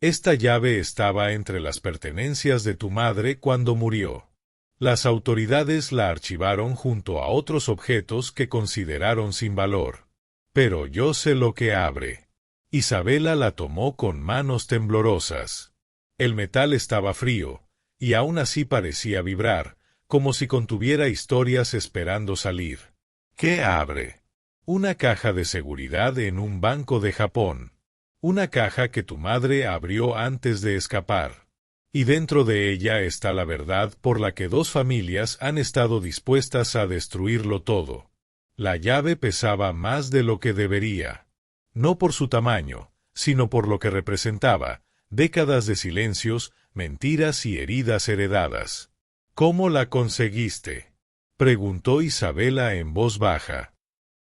C: Esta llave estaba entre las pertenencias de tu madre cuando murió. Las autoridades la archivaron junto a otros objetos que consideraron sin valor. Pero yo sé lo que abre. Isabela la tomó con manos temblorosas. El metal estaba frío, y aún así parecía vibrar, como si contuviera historias esperando salir. ¿Qué abre? Una caja de seguridad en un banco de Japón. Una caja que tu madre abrió antes de escapar. Y dentro de ella está la verdad por la que 2 familias han estado dispuestas a destruirlo todo. La llave pesaba más de lo que debería. No por su tamaño, sino por lo que representaba, décadas de silencios, mentiras y heridas heredadas. ¿Cómo la conseguiste? Preguntó Isabela en voz baja.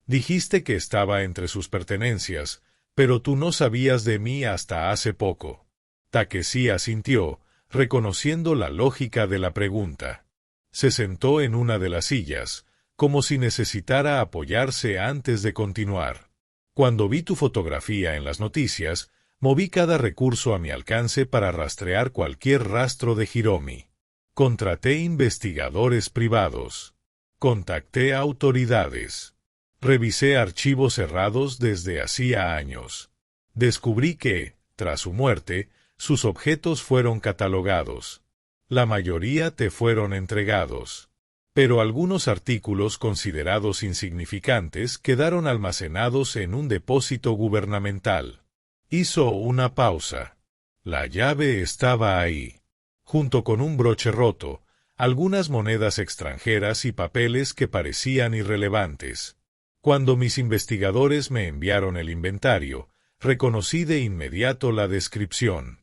C: Dijiste que estaba entre sus pertenencias, pero tú no sabías de mí hasta hace poco. Takeshi asintió, reconociendo la lógica de la pregunta. Se sentó en una de las sillas, como si necesitara apoyarse antes de continuar. Cuando vi tu fotografía en las noticias, moví cada recurso a mi alcance para rastrear cualquier rastro de Hiromi. Contraté investigadores privados. Contacté autoridades. Revisé archivos cerrados desde hacía años. Descubrí que, tras su muerte, sus objetos fueron catalogados. La mayoría te fueron entregados. Pero algunos artículos considerados insignificantes quedaron almacenados en un depósito gubernamental. Hizo una pausa. La llave estaba ahí. Junto con un broche roto, algunas monedas extranjeras y papeles que parecían irrelevantes. Cuando mis investigadores me enviaron el inventario, reconocí de inmediato la descripción.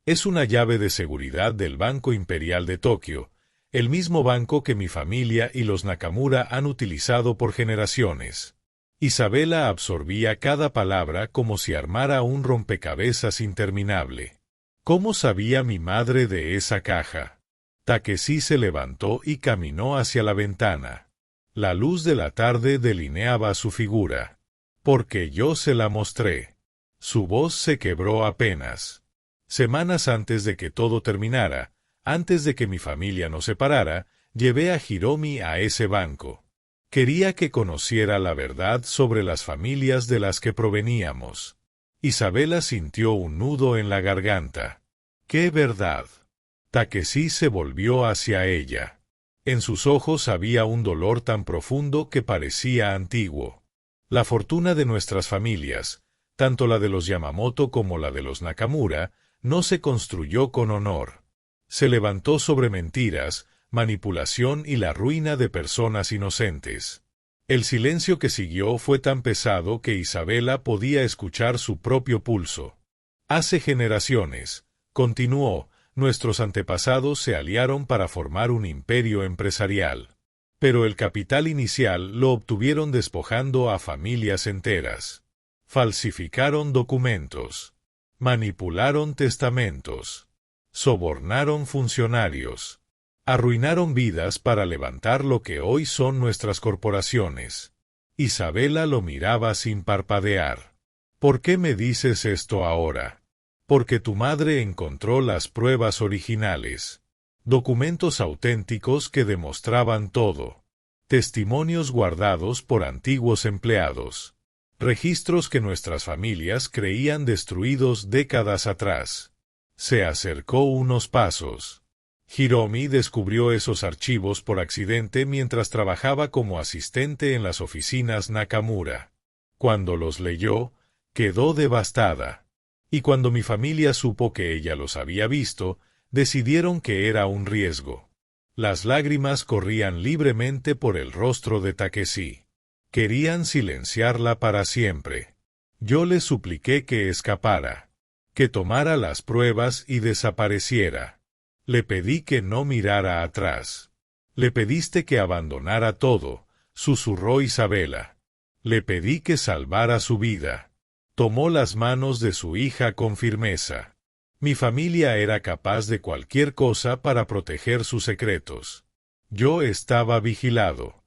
C: Es una llave de seguridad del Banco Imperial de Tokio, el mismo banco que mi familia y los Nakamura han utilizado por generaciones. Isabela absorbía cada palabra como si armara un rompecabezas interminable. ¿Cómo sabía mi madre de esa caja? Takeshi se levantó y caminó hacia la ventana. La luz de la tarde delineaba su figura. Porque yo se la mostré. Su voz se quebró apenas. Semanas antes de que todo terminara, antes de que mi familia nos separara, llevé a Hiromi a ese banco. Quería que conociera la verdad sobre las familias de las que proveníamos. Isabela sintió un nudo en la garganta. ¿Qué verdad? Takeshi se volvió hacia ella. En sus ojos había un dolor tan profundo que parecía antiguo. La fortuna de nuestras familias, tanto la de los Yamamoto como la de los Nakamura, no se construyó con honor. Se levantó sobre mentiras, manipulación y la ruina de personas inocentes. El silencio que siguió fue tan pesado que Isabela podía escuchar su propio pulso. Hace generaciones, continuó, nuestros antepasados se aliaron para formar un imperio empresarial. Pero el capital inicial lo obtuvieron despojando a familias enteras. Falsificaron documentos. Manipularon testamentos. Sobornaron funcionarios. Arruinaron vidas para levantar lo que hoy son nuestras corporaciones. Isabela lo miraba sin parpadear. ¿Por qué me dices esto ahora? Porque tu madre encontró las pruebas originales. Documentos auténticos que demostraban todo. Testimonios guardados por antiguos empleados. registros que nuestras familias creían destruidos décadas atrás. Se acercó unos pasos. Hiromi descubrió esos archivos por accidente mientras trabajaba como asistente en las oficinas Nakamura. Cuando los leyó, quedó devastada. Y cuando mi familia supo que ella los había visto, decidieron que era un riesgo. Las lágrimas corrían libremente por el rostro de Takeshi. Querían silenciarla para siempre. Yo le supliqué que escapara, que tomara las pruebas y desapareciera. Le pedí que no mirara atrás. Le pediste que abandonara todo, susurró Isabela. Le pedí que salvara su vida. Tomó las manos de su hija con firmeza. Mi familia era capaz de cualquier cosa para proteger sus secretos. Yo estaba vigilado.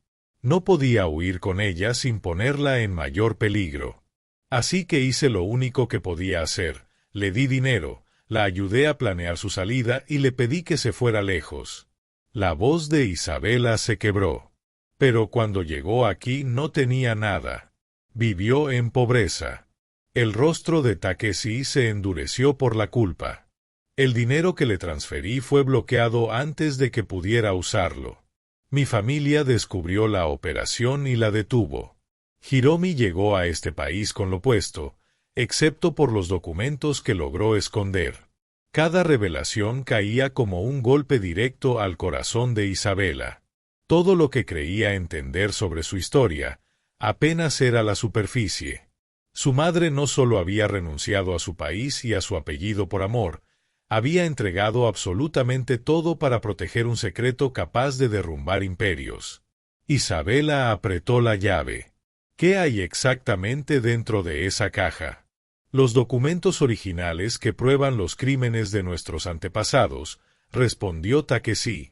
C: No podía huir con ella sin ponerla en mayor peligro. Así que hice lo único que podía hacer. Le di dinero, la ayudé a planear su salida y le pedí que se fuera lejos. La voz de Isabela se quebró. Pero cuando llegó aquí no tenía nada. Vivió en pobreza. El rostro de Takeshi se endureció por la culpa. El dinero que le transferí fue bloqueado antes de que pudiera usarlo. Mi familia descubrió la operación y la detuvo. Hiromi llegó a este país con lo puesto, excepto por los documentos que logró esconder. Cada revelación caía como un golpe directo al corazón de Isabela. Todo lo que creía entender sobre su historia apenas era la superficie. Su madre no solo había renunciado a su país y a su apellido por amor, había entregado absolutamente todo para proteger un secreto capaz de derrumbar imperios. Isabela apretó la llave. ¿Qué hay exactamente dentro de esa caja? Los documentos originales que prueban los crímenes de nuestros antepasados, respondió Takeshi.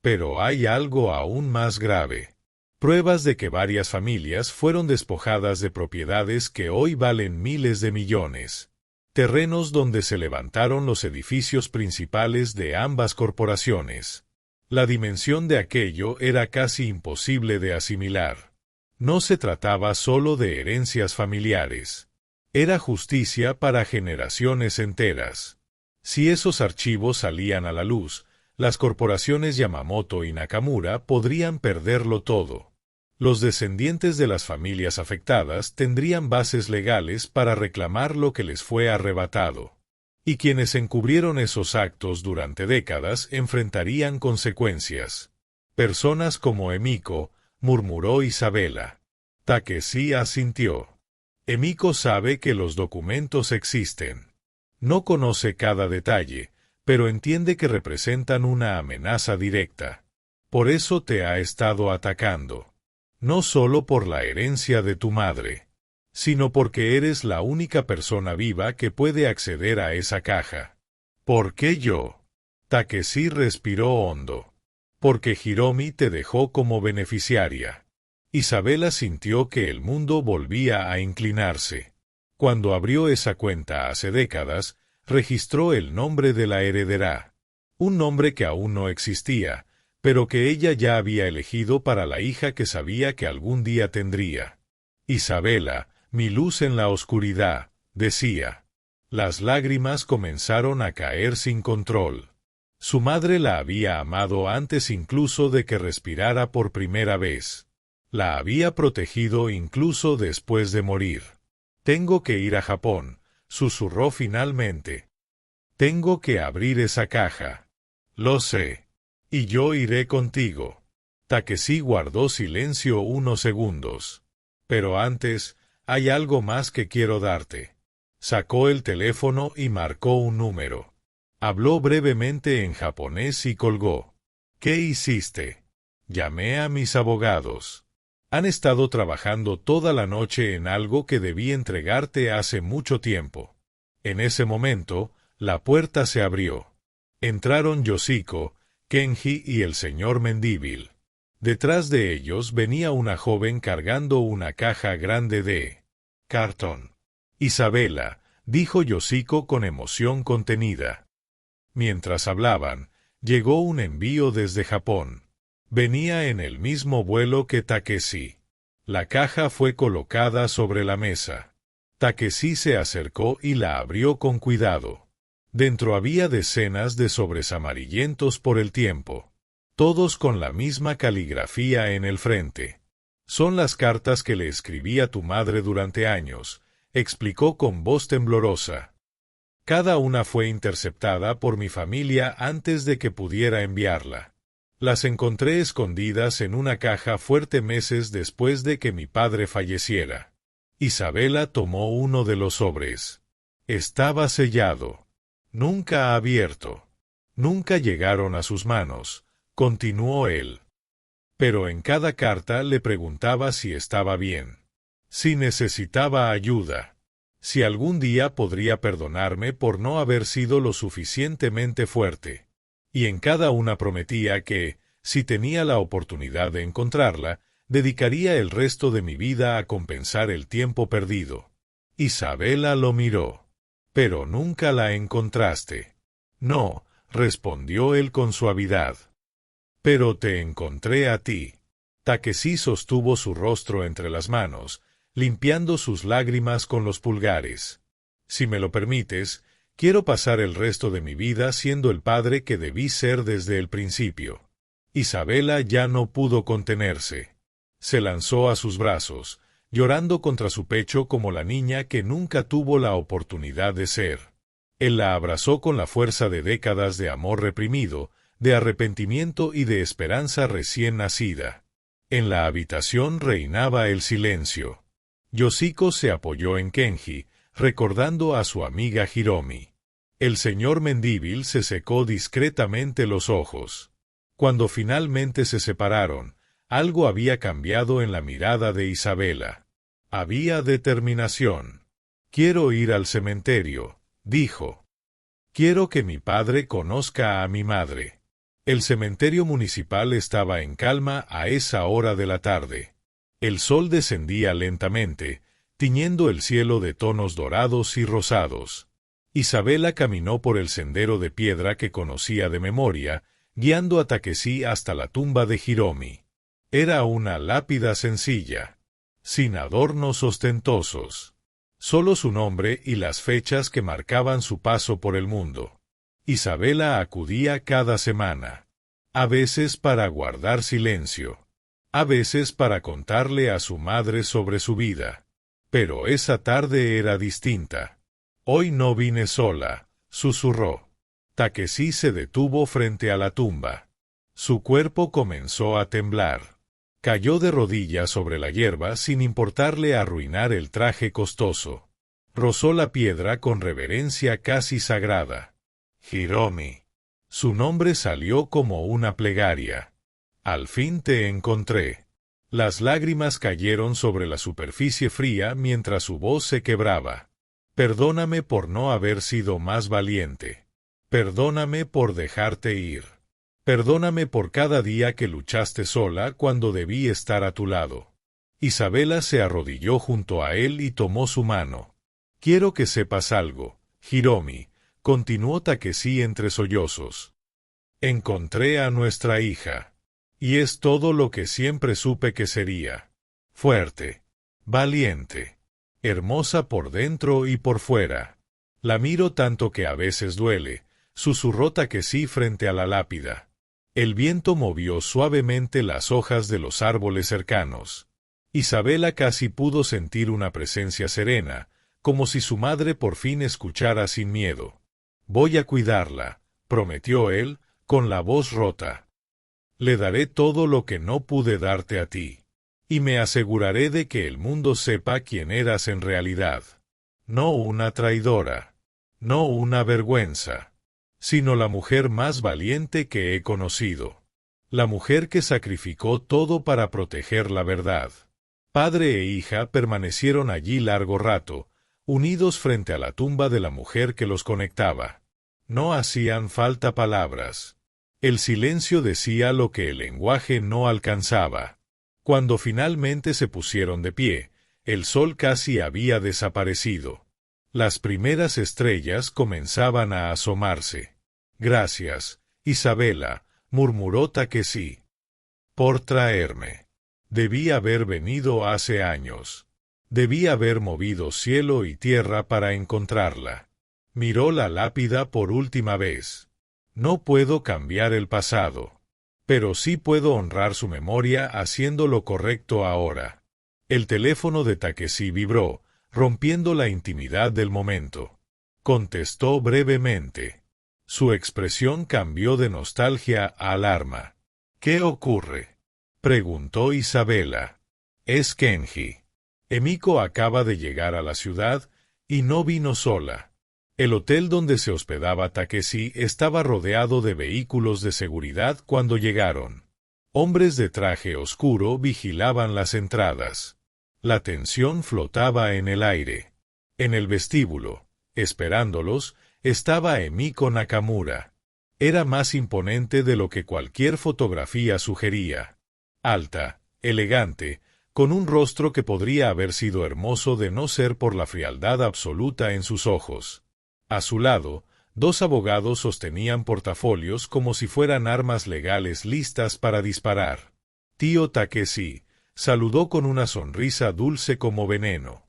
C: Pero hay algo aún más grave. Pruebas de que varias familias fueron despojadas de propiedades que hoy valen miles de millones. Terrenos donde se levantaron los edificios principales de ambas corporaciones. La dimensión de aquello era casi imposible de asimilar. No se trataba solo de herencias familiares. Era justicia para generaciones enteras. Si esos archivos salían a la luz, las corporaciones Yamamoto y Nakamura podrían perderlo todo. Los descendientes de las familias afectadas tendrían bases legales para reclamar lo que les fue arrebatado. Y quienes encubrieron esos actos durante décadas enfrentarían consecuencias. Personas como Emiko, murmuró Isabela. Takeshi asintió. Emiko sabe que los documentos existen. No conoce cada detalle, pero entiende que representan una amenaza directa. Por eso te ha estado atacando. No solo por la herencia de tu madre, sino porque eres la única persona viva que puede acceder a esa caja. ¿Por qué yo? Takeshi respiró hondo. Porque Hiromi te dejó como beneficiaria. Isabela sintió que el mundo volvía a inclinarse. Cuando abrió esa cuenta hace décadas, registró el nombre de la heredera. Un nombre que aún no existía, pero que ella ya había elegido para la hija que sabía que algún día tendría. Isabela, mi luz en la oscuridad, decía. Las lágrimas comenzaron a caer sin control. Su madre la había amado antes incluso de que respirara por primera vez. La había protegido incluso después de morir. Tengo que ir a Japón, susurró finalmente. Tengo que abrir esa caja. Lo sé. Y yo iré contigo. Takeshi guardó silencio unos segundos. Pero antes, hay algo más que quiero darte. Sacó el teléfono y marcó un número. Habló brevemente en japonés y colgó. ¿Qué hiciste? Llamé a mis abogados. Han estado trabajando toda la noche en algo que debí entregarte hace mucho tiempo. En ese momento, la puerta se abrió. Entraron Yoshiko, Kenji y el señor Mendívil. Detrás de ellos venía una joven cargando una caja grande de cartón. Isabela, dijo Yoshiko con emoción contenida. Mientras hablaban, llegó un envío desde Japón. Venía en el mismo vuelo que Takeshi. La caja fue colocada sobre la mesa. Takeshi se acercó y la abrió con cuidado. Dentro había decenas de sobres amarillentos por el tiempo, todos con la misma caligrafía en el frente. Son las cartas que le escribí a tu madre durante años, explicó con voz temblorosa. Cada una fue interceptada por mi familia antes de que pudiera enviarla. Las encontré escondidas en una caja fuerte meses después de que mi padre falleciera. Isabela tomó uno de los sobres. Estaba sellado. Nunca abierto. Nunca llegaron a sus manos, continuó él. Pero en cada carta le preguntaba si estaba bien, si necesitaba ayuda, si algún día podría perdonarme por no haber sido lo suficientemente fuerte. Y en cada una prometía que, si tenía la oportunidad de encontrarla, dedicaría el resto de mi vida a compensar el tiempo perdido. Isabela lo miró. Pero nunca la encontraste. No, respondió él con suavidad. Pero te encontré a ti. Takeshi sostuvo su rostro entre las manos, limpiando sus lágrimas con los pulgares. Si me lo permites, quiero pasar el resto de mi vida siendo el padre que debí ser desde el principio. Isabela ya no pudo contenerse. Se lanzó a sus brazos, llorando contra su pecho como la niña que nunca tuvo la oportunidad de ser. Él la abrazó con la fuerza de décadas de amor reprimido, de arrepentimiento y de esperanza recién nacida. En la habitación reinaba el silencio. Yoshiko se apoyó en Kenji, recordando a su amiga Hiromi. El señor Mendívil se secó discretamente los ojos. Cuando finalmente se separaron, algo había cambiado en la mirada de Isabela. Había determinación. Quiero ir al cementerio, dijo. Quiero que mi padre conozca a mi madre. El cementerio municipal estaba en calma a esa hora de la tarde. El sol descendía lentamente, tiñendo el cielo de tonos dorados y rosados. Isabela caminó por el sendero de piedra que conocía de memoria, guiando a Takeshi hasta la tumba de Hiromi. Era una lápida sencilla, sin adornos ostentosos. Solo su nombre y las fechas que marcaban su paso por el mundo. Isabela acudía cada semana. A veces para guardar silencio. A veces para contarle a su madre sobre su vida. Pero esa tarde era distinta. Hoy no vine sola, susurró. Takeshi se detuvo frente a la tumba. Su cuerpo comenzó a temblar. Cayó de rodillas sobre la hierba sin importarle arruinar el traje costoso. Rozó la piedra con reverencia casi sagrada. Hiromi. Su nombre salió como una plegaria. Al fin te encontré. Las lágrimas cayeron sobre la superficie fría mientras su voz se quebraba. Perdóname por no haber sido más valiente. Perdóname por dejarte ir. Perdóname por cada día que luchaste sola cuando debí estar a tu lado. Isabela se arrodilló junto a él y tomó su mano. Quiero que sepas algo, Hiromi, continuó Takeshi entre sollozos. Encontré a nuestra hija. Y es todo lo que siempre supe que sería. Fuerte. Valiente. Hermosa por dentro y por fuera. La miro tanto que a veces duele, susurró Takeshi frente a la lápida. El viento movió suavemente las hojas de los árboles cercanos. Isabela casi pudo sentir una presencia serena, como si su madre por fin escuchara sin miedo. Voy a cuidarla, prometió él, con la voz rota. Le daré todo lo que no pude darte a ti. Y me aseguraré de que el mundo sepa quién eras en realidad. No una traidora. No una vergüenza. Sino la mujer más valiente que he conocido. La mujer que sacrificó todo para proteger la verdad. Padre e hija permanecieron allí largo rato, unidos frente a la tumba de la mujer que los conectaba. No hacían falta palabras. El silencio decía lo que el lenguaje no alcanzaba. Cuando finalmente se pusieron de pie, el sol casi había desaparecido. Las primeras estrellas comenzaban a asomarse. Gracias, Isabela, murmuró Takeshi. Por traerme. Debí haber venido hace años. Debí haber movido cielo y tierra para encontrarla. Miró la lápida por última vez. No puedo cambiar el pasado. Pero sí puedo honrar su memoria haciendo lo correcto ahora. El teléfono de Takeshi vibró, rompiendo la intimidad del momento. Contestó brevemente. Su expresión cambió de nostalgia a alarma. ¿Qué ocurre?, preguntó Isabela. Es Kenji. Emiko acaba de llegar a la ciudad y no vino sola. El hotel donde se hospedaba Takeshi estaba rodeado de vehículos de seguridad cuando llegaron. Hombres de traje oscuro vigilaban las entradas. La tensión flotaba en el aire. En el vestíbulo, esperándolos, estaba Emiko Nakamura. Era más imponente de lo que cualquier fotografía sugería. Alta, elegante, con un rostro que podría haber sido hermoso de no ser por la frialdad absoluta en sus ojos. A su lado, dos abogados sostenían portafolios como si fueran armas legales listas para disparar. Tío Takeshi saludó con una sonrisa dulce como veneno.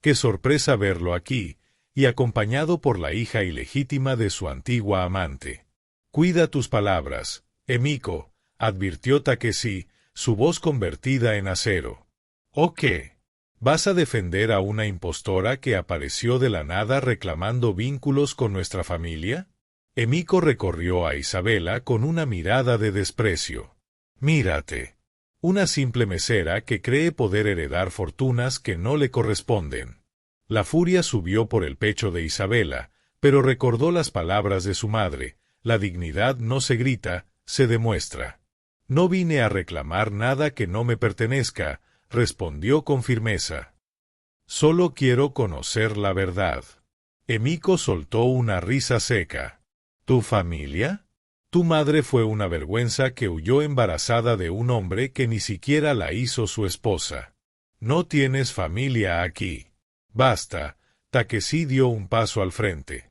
C: Qué sorpresa verlo aquí, y acompañado por la hija ilegítima de su antigua amante. Cuida tus palabras, Emiko, advirtió Takeshi, su voz convertida en acero. ¿O qué? ¿Vas a defender a una impostora que apareció de la nada reclamando vínculos con nuestra familia? Emiko recorrió a Isabela con una mirada de desprecio. Mírate. Una simple mesera que cree poder heredar fortunas que no le corresponden. La furia subió por el pecho de Isabela, pero recordó las palabras de su madre: la dignidad no se grita, se demuestra. No vine a reclamar nada que no me pertenezca, respondió con firmeza. Solo quiero conocer la verdad. Emiko soltó una risa seca. ¿Tu familia? Tu madre fue una vergüenza que huyó embarazada de un hombre que ni siquiera la hizo su esposa. No tienes familia aquí. Basta. Takeshi dio un paso al frente.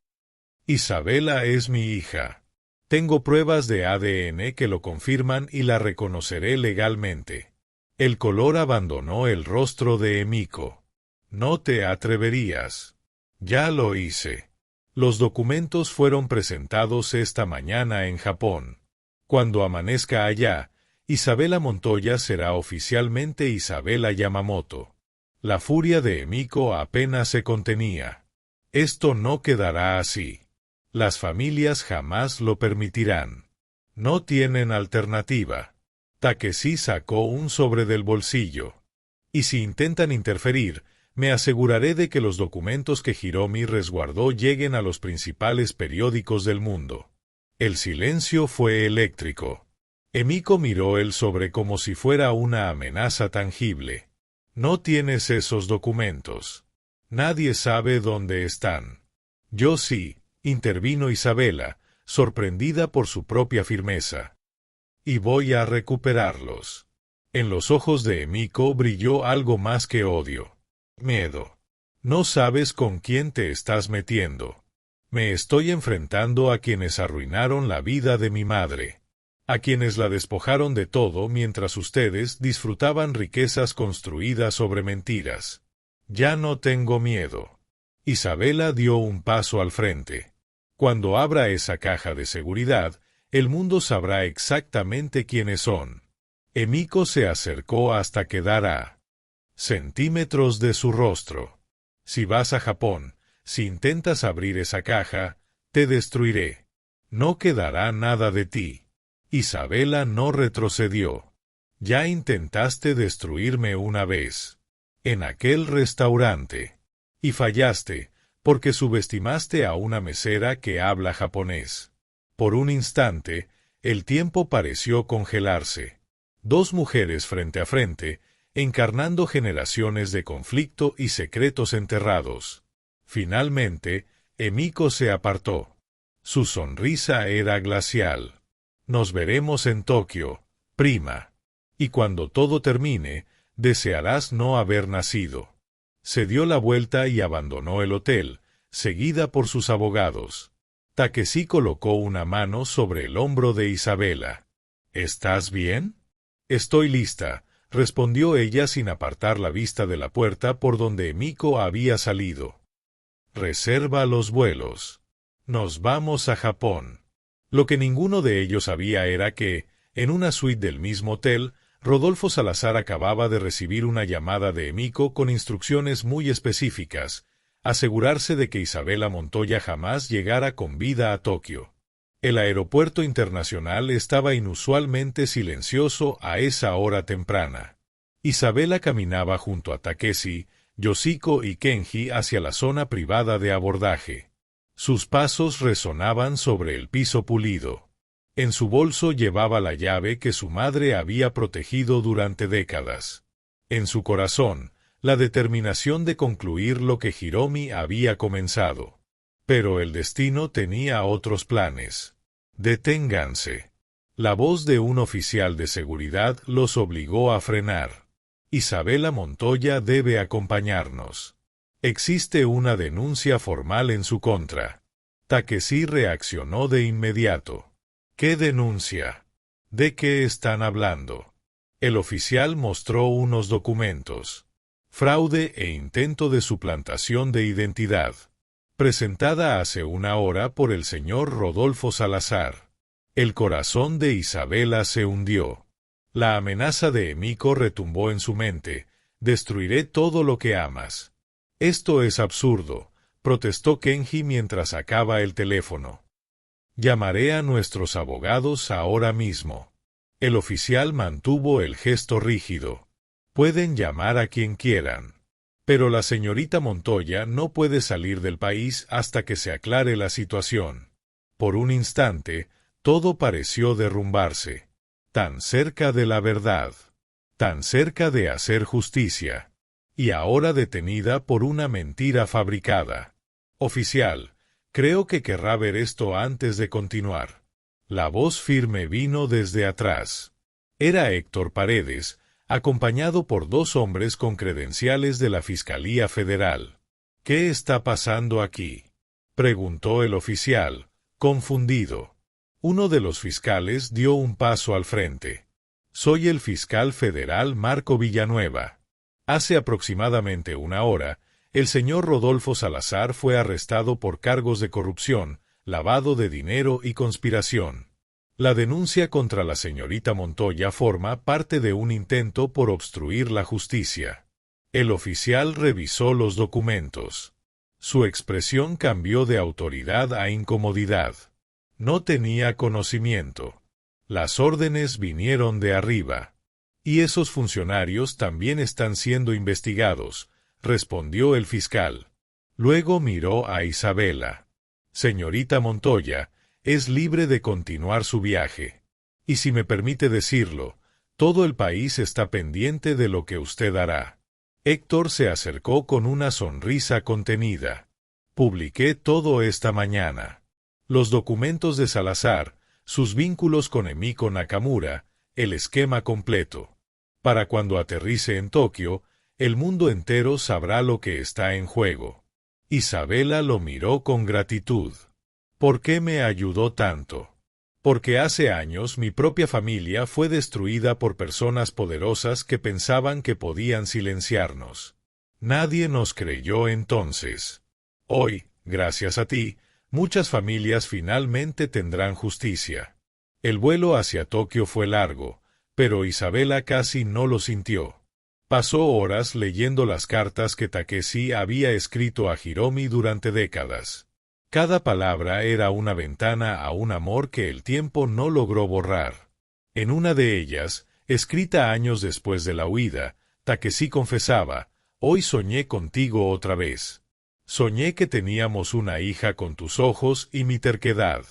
C: Isabela es mi hija. Tengo pruebas de ADN que lo confirman y la reconoceré legalmente. El color abandonó el rostro de Emiko. No te atreverías. Ya lo hice. Los documentos fueron presentados esta mañana en Japón. Cuando amanezca allá, Isabela Montoya será oficialmente Isabela Yamamoto. La furia de Emiko apenas se contenía. Esto no quedará así. Las familias jamás lo permitirán. No tienen alternativa. Takeshi sacó un sobre del bolsillo. Y si intentan interferir, me aseguraré de que los documentos que Hiromi resguardó lleguen a los principales periódicos del mundo. El silencio fue eléctrico. Emiko miró el sobre como si fuera una amenaza tangible. No tienes esos documentos. Nadie sabe dónde están. Yo sí, intervino Isabela, sorprendida por su propia firmeza. Y voy a recuperarlos. En los ojos de Emiko brilló algo más que odio. Miedo. No sabes con quién te estás metiendo. Me estoy enfrentando a quienes arruinaron la vida de mi madre. A quienes la despojaron de todo mientras ustedes disfrutaban riquezas construidas sobre mentiras. Ya no tengo miedo. Isabela dio un paso al frente. Cuando abra esa caja de seguridad, el mundo sabrá exactamente quiénes son. Emiko se acercó hasta quedar a centímetros de su rostro. Si vas a Japón, si intentas abrir esa caja, te destruiré. No quedará nada de ti. Isabela no retrocedió. Ya intentaste destruirme una vez. En aquel restaurante. Y fallaste, porque subestimaste a una mesera que habla japonés. Por un instante, el tiempo pareció congelarse. Dos mujeres frente a frente, encarnando generaciones de conflicto y secretos enterrados. Finalmente, Emiko se apartó. Su sonrisa era glacial. Nos veremos en Tokio, prima. Y cuando todo termine, desearás no haber nacido. Se dio la vuelta y abandonó el hotel, seguida por sus abogados. Takeshi colocó una mano sobre el hombro de Isabela. ¿Estás bien? Estoy lista, respondió ella sin apartar la vista de la puerta por donde Emiko había salido. Reserva los vuelos. Nos vamos a Japón. Lo que ninguno de ellos sabía era que, en una suite del mismo hotel, Rodolfo Salazar acababa de recibir una llamada de Emiko con instrucciones muy específicas, asegurarse de que Isabela Montoya jamás llegara con vida a Tokio. El aeropuerto internacional estaba inusualmente silencioso a esa hora temprana. Isabela caminaba junto a Takeshi, Yoshiko y Kenji hacia la zona privada de abordaje. Sus pasos resonaban sobre el piso pulido. En su bolso llevaba la llave que su madre había protegido durante décadas. En su corazón, la determinación de concluir lo que Hiromi había comenzado. Pero el destino tenía otros planes. Deténganse. La voz de un oficial de seguridad los obligó a frenar. Isabela Montoya debe acompañarnos. Existe una denuncia formal en su contra. Takeshi reaccionó de inmediato. ¿Qué denuncia? ¿De qué están hablando? El oficial mostró unos documentos. Fraude e intento de suplantación de identidad. Presentada hace una hora por el señor Rodolfo Salazar. El corazón de Isabela se hundió. La amenaza de Emiko retumbó en su mente. Destruiré todo lo que amas. Esto es absurdo, protestó Kenji mientras sacaba el teléfono. Llamaré a nuestros abogados ahora mismo. El oficial mantuvo el gesto rígido. Pueden llamar a quien quieran. Pero la señorita Montoya no puede salir del país hasta que se aclare la situación. Por un instante, todo pareció derrumbarse. Tan cerca de la verdad. Tan cerca de hacer justicia. Y ahora detenida por una mentira fabricada. Oficial, creo que querrá ver esto antes de continuar. La voz firme vino desde atrás. Era Héctor Paredes, acompañado por dos hombres con credenciales de la Fiscalía Federal. ¿Qué está pasando aquí?, preguntó el oficial, confundido. Uno de los fiscales dio un paso al frente. Soy el fiscal federal Marco Villanueva. Hace aproximadamente una hora, el señor Rodolfo Salazar fue arrestado por cargos de corrupción, lavado de dinero y conspiración. La denuncia contra la señorita Montoya forma parte de un intento por obstruir la justicia. El oficial revisó los documentos. Su expresión cambió de autoridad a incomodidad. No tenía conocimiento. Las órdenes vinieron de arriba. Y esos funcionarios también están siendo investigados, respondió el fiscal. Luego miró a Isabela. Señorita Montoya, es libre de continuar su viaje. Y si me permite decirlo, todo el país está pendiente de lo que usted hará. Héctor se acercó con una sonrisa contenida. Publiqué todo esta mañana. Los documentos de Salazar, sus vínculos con Emiko Nakamura, el esquema completo. Para cuando aterrice en Tokio, el mundo entero sabrá lo que está en juego. Isabela lo miró con gratitud. ¿Por qué me ayudó tanto? Porque hace años mi propia familia fue destruida por personas poderosas que pensaban que podían silenciarnos. Nadie nos creyó entonces. Hoy, gracias a ti, muchas familias finalmente tendrán justicia. El vuelo hacia Tokio fue largo, pero Isabela casi no lo sintió. Pasó horas leyendo las cartas que Takeshi había escrito a Hiromi durante décadas. Cada palabra era una ventana a un amor que el tiempo no logró borrar. En una de ellas, escrita años después de la huida, Takeshi confesaba: «Hoy soñé contigo otra vez. Soñé que teníamos una hija con tus ojos y mi terquedad.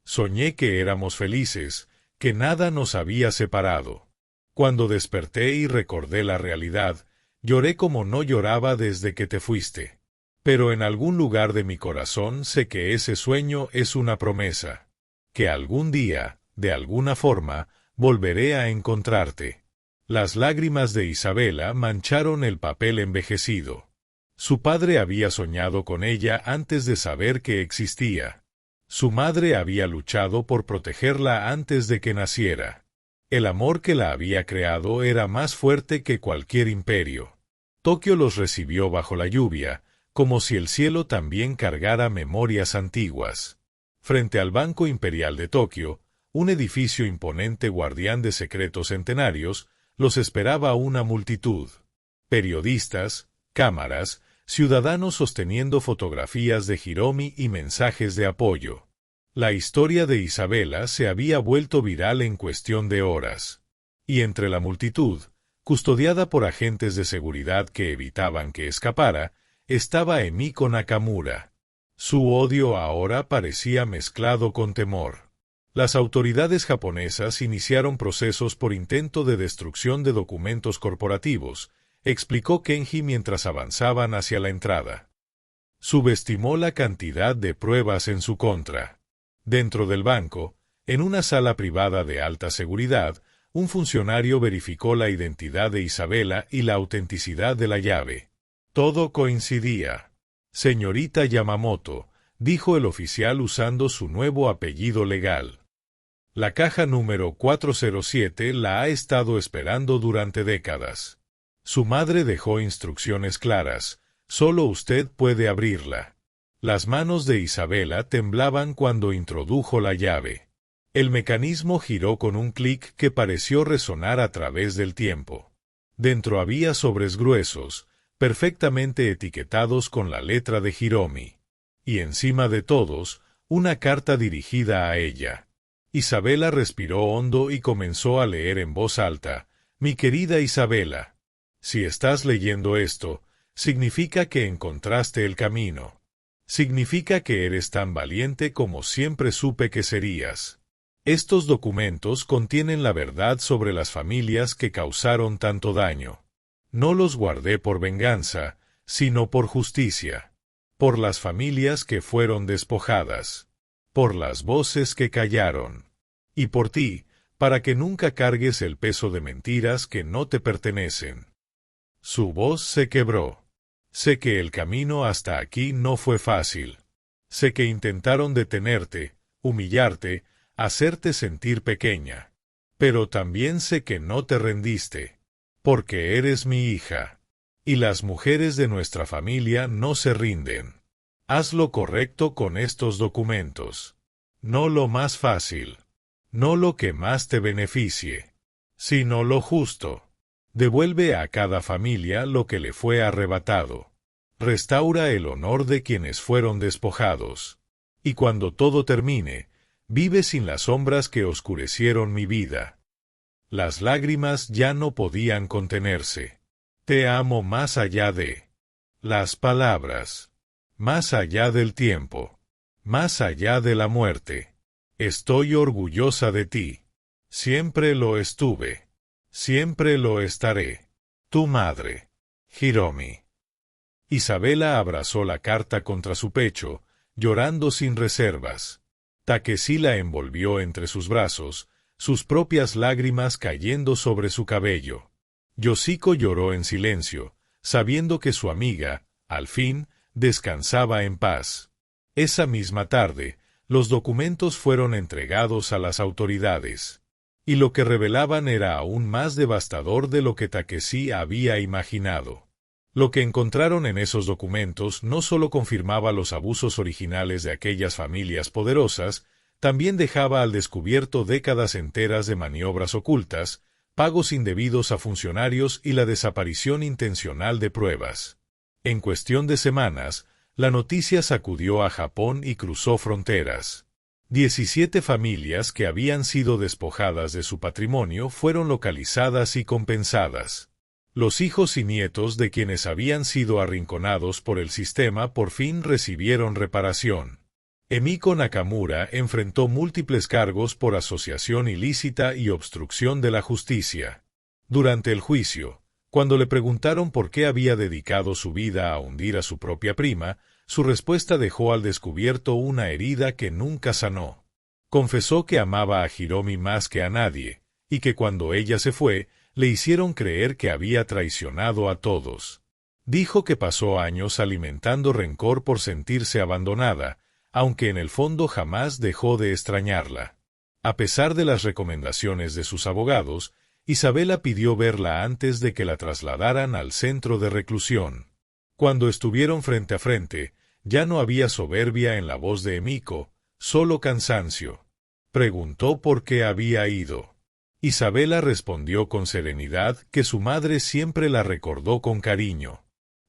C: Soñé que éramos felices, que nada nos había separado. Cuando desperté y recordé la realidad, lloré como no lloraba desde que te fuiste. Pero en algún lugar de mi corazón sé que ese sueño es una promesa. Que algún día, de alguna forma, volveré a encontrarte». Las lágrimas de Isabela mancharon el papel envejecido. Su padre había soñado con ella antes de saber que existía. Su madre había luchado por protegerla antes de que naciera. El amor que la había creado era más fuerte que cualquier imperio. Tokio los recibió bajo la lluvia, como si el cielo también cargara memorias antiguas. Frente al Banco Imperial de Tokio, un edificio imponente guardián de secretos centenarios, los esperaba una multitud. Periodistas, cámaras, ciudadanos sosteniendo fotografías de Hiromi y mensajes de apoyo. La historia de Isabela se había vuelto viral en cuestión de horas. Y entre la multitud, custodiada por agentes de seguridad que evitaban que escapara, estaba Emiko Nakamura. Su odio ahora parecía mezclado con temor. Las autoridades japonesas iniciaron procesos por intento de destrucción de documentos corporativos, explicó Kenji mientras avanzaban hacia la entrada. Subestimó la cantidad de pruebas en su contra. Dentro del banco, en una sala privada de alta seguridad, un funcionario verificó la identidad de Isabela y la autenticidad de la llave. Todo coincidía. Señorita Yamamoto, dijo el oficial usando su nuevo apellido legal. La caja número 407 la ha estado esperando durante décadas. Su madre dejó instrucciones claras, solo usted puede abrirla. Las manos de Isabela temblaban cuando introdujo la llave. El mecanismo giró con un clic que pareció resonar a través del tiempo. Dentro había sobres gruesos, perfectamente etiquetados con la letra de Hiromi. Y encima de todos, una carta dirigida a ella. Isabela respiró hondo y comenzó a leer en voz alta: Mi querida Isabela, si estás leyendo esto, significa que encontraste el camino. Significa que eres tan valiente como siempre supe que serías. Estos documentos contienen la verdad sobre las familias que causaron tanto daño. No los guardé por venganza, sino por justicia. Por las familias que fueron despojadas. Por las voces que callaron. Y por ti, para que nunca cargues el peso de mentiras que no te pertenecen. Su voz se quebró. Sé que el camino hasta aquí no fue fácil. Sé que intentaron detenerte, humillarte, hacerte sentir pequeña. Pero también sé que no te rendiste. Porque eres mi hija. Y las mujeres de nuestra familia no se rinden. Haz lo correcto con estos documentos. No lo más fácil. No lo que más te beneficie. Sino lo justo. Devuelve a cada familia lo que le fue arrebatado. Restaura el honor de quienes fueron despojados. Y cuando todo termine, vive sin las sombras que oscurecieron mi vida. Las lágrimas ya no podían contenerse. Te amo más allá de las palabras, más allá del tiempo, más allá de la muerte. Estoy orgullosa de ti. Siempre lo estuve. Siempre lo estaré. Tu madre, Hiromi. Isabela abrazó la carta contra su pecho, llorando sin reservas. Takeshi la envolvió entre sus brazos, sus propias lágrimas cayendo sobre su cabello. Yoshiko lloró en silencio, sabiendo que su amiga, al fin, descansaba en paz. Esa misma tarde, los documentos fueron entregados a las autoridades. Y lo que revelaban era aún más devastador de lo que Takeshi había imaginado. Lo que encontraron en esos documentos no solo confirmaba los abusos originales de aquellas familias poderosas, también dejaba al descubierto décadas enteras de maniobras ocultas, pagos indebidos a funcionarios y la desaparición intencional de pruebas. En cuestión de semanas, la noticia sacudió a Japón y cruzó fronteras. 17 familias que habían sido despojadas de su patrimonio fueron localizadas y compensadas. Los hijos y nietos de quienes habían sido arrinconados por el sistema por fin recibieron reparación. Emiko Nakamura enfrentó múltiples cargos por asociación ilícita y obstrucción de la justicia. Durante el juicio, cuando le preguntaron por qué había dedicado su vida a hundir a su propia prima, su respuesta dejó al descubierto una herida que nunca sanó. Confesó que amaba a Hiromi más que a nadie, y que cuando ella se fue, le hicieron creer que había traicionado a todos. Dijo que pasó años alimentando rencor por sentirse abandonada, aunque en el fondo jamás dejó de extrañarla. A pesar de las recomendaciones de sus abogados, Isabela pidió verla antes de que la trasladaran al centro de reclusión. Cuando estuvieron frente a frente, ya no había soberbia en la voz de Emiko, solo cansancio. Preguntó por qué había ido. Isabela respondió con serenidad que su madre siempre la recordó con cariño.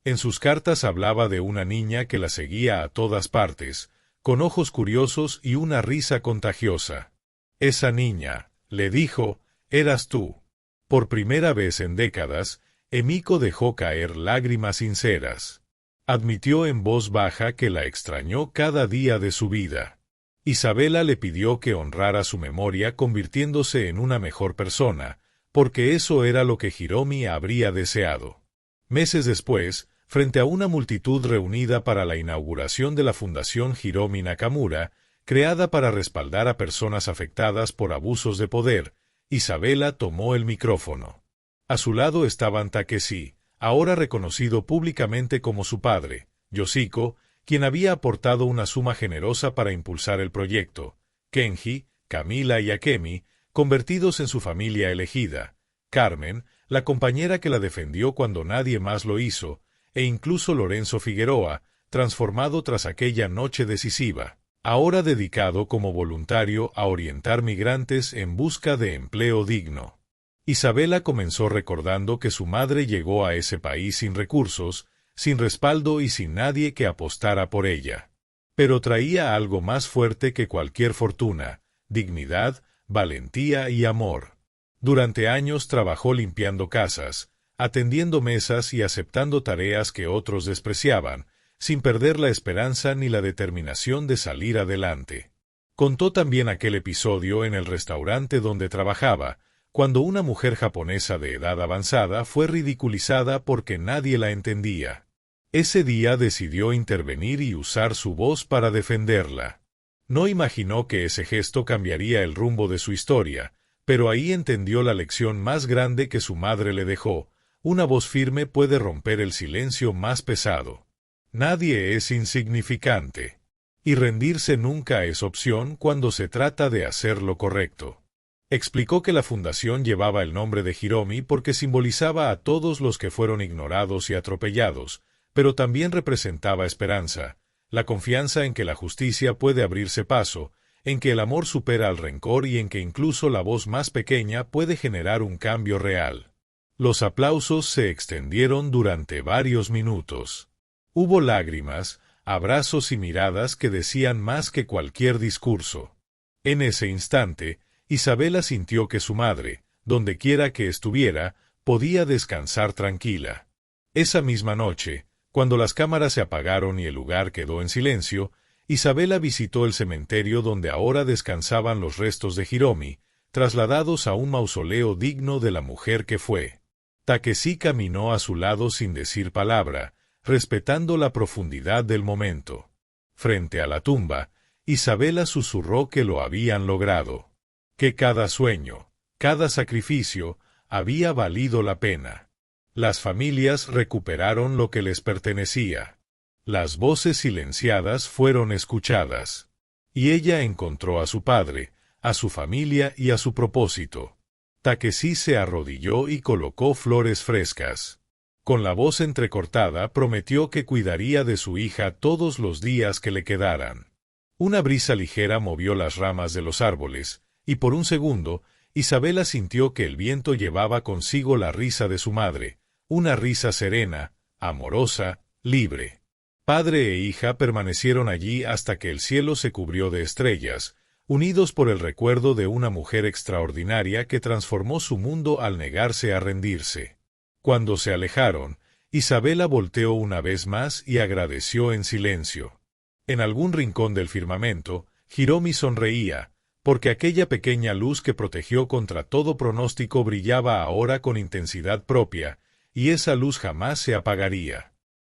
C: En sus cartas hablaba de una niña que la seguía a todas partes, con ojos curiosos y una risa contagiosa. Esa niña, le dijo, eras tú. Por primera vez en décadas, Emiko dejó caer lágrimas sinceras. Admitió en voz baja que la extrañó cada día de su vida. Isabela le pidió que honrara su memoria convirtiéndose en una mejor persona, porque eso era lo que Hiromi habría deseado. Meses después, frente a una multitud reunida para la inauguración de la Fundación Hiromi Nakamura, creada para respaldar a personas afectadas por abusos de poder, Isabela tomó el micrófono. A su lado estaban Takeshi, ahora reconocido públicamente como su padre, Yoshiko, quien había aportado una suma generosa para impulsar el proyecto, Kenji, Camila y Akemi, convertidos en su familia elegida, Carmen, la compañera que la defendió cuando nadie más lo hizo, e incluso Lorenzo Figueroa, transformado tras aquella noche decisiva, ahora dedicado como voluntario a orientar migrantes en busca de empleo digno. Isabela comenzó recordando que su madre llegó a ese país sin recursos, sin respaldo y sin nadie que apostara por ella. Pero traía algo más fuerte que cualquier fortuna: dignidad, valentía y amor. Durante años trabajó limpiando casas, atendiendo mesas y aceptando tareas que otros despreciaban, sin perder la esperanza ni la determinación de salir adelante. Contó también aquel episodio en el restaurante donde trabajaba, cuando una mujer japonesa de edad avanzada fue ridiculizada porque nadie la entendía. Ese día decidió intervenir y usar su voz para defenderla. No imaginó que ese gesto cambiaría el rumbo de su historia, pero ahí entendió la lección más grande que su madre le dejó: una voz firme puede romper el silencio más pesado. Nadie es insignificante. Y rendirse nunca es opción cuando se trata de hacer lo correcto. Explicó que la fundación llevaba el nombre de Hiromi porque simbolizaba a todos los que fueron ignorados y atropellados, pero también representaba esperanza, la confianza en que la justicia puede abrirse paso, en que el amor supera al rencor y en que incluso la voz más pequeña puede generar un cambio real. Los aplausos se extendieron durante varios minutos. Hubo lágrimas, abrazos y miradas que decían más que cualquier discurso. En ese instante, Isabela sintió que su madre, dondequiera que estuviera, podía descansar tranquila. Esa misma noche, cuando las cámaras se apagaron y el lugar quedó en silencio, Isabela visitó el cementerio donde ahora descansaban los restos de Hiromi, trasladados a un mausoleo digno de la mujer que fue. Takeshi caminó a su lado sin decir palabra, respetando la profundidad del momento. Frente a la tumba, Isabela susurró que lo habían logrado, que cada sueño, cada sacrificio, había valido la pena. Las familias recuperaron lo que les pertenecía. Las voces silenciadas fueron escuchadas. Y ella encontró a su padre, a su familia y a su propósito. Takeshi se arrodilló y colocó flores frescas. Con la voz entrecortada prometió que cuidaría de su hija todos los días que le quedaran. Una brisa ligera movió las ramas de los árboles, y por un segundo, Isabela sintió que el viento llevaba consigo la risa de su madre, una risa serena, amorosa, libre. Padre e hija permanecieron allí hasta que el cielo se cubrió de estrellas, unidos por el recuerdo de una mujer extraordinaria que transformó su mundo al negarse a rendirse. Cuando se alejaron, Isabela volteó una vez más y agradeció en silencio. En algún rincón del firmamento, Hiromi sonreía, porque aquella pequeña luz que protegió contra todo pronóstico brillaba ahora con intensidad propia, y esa luz jamás se apagaría.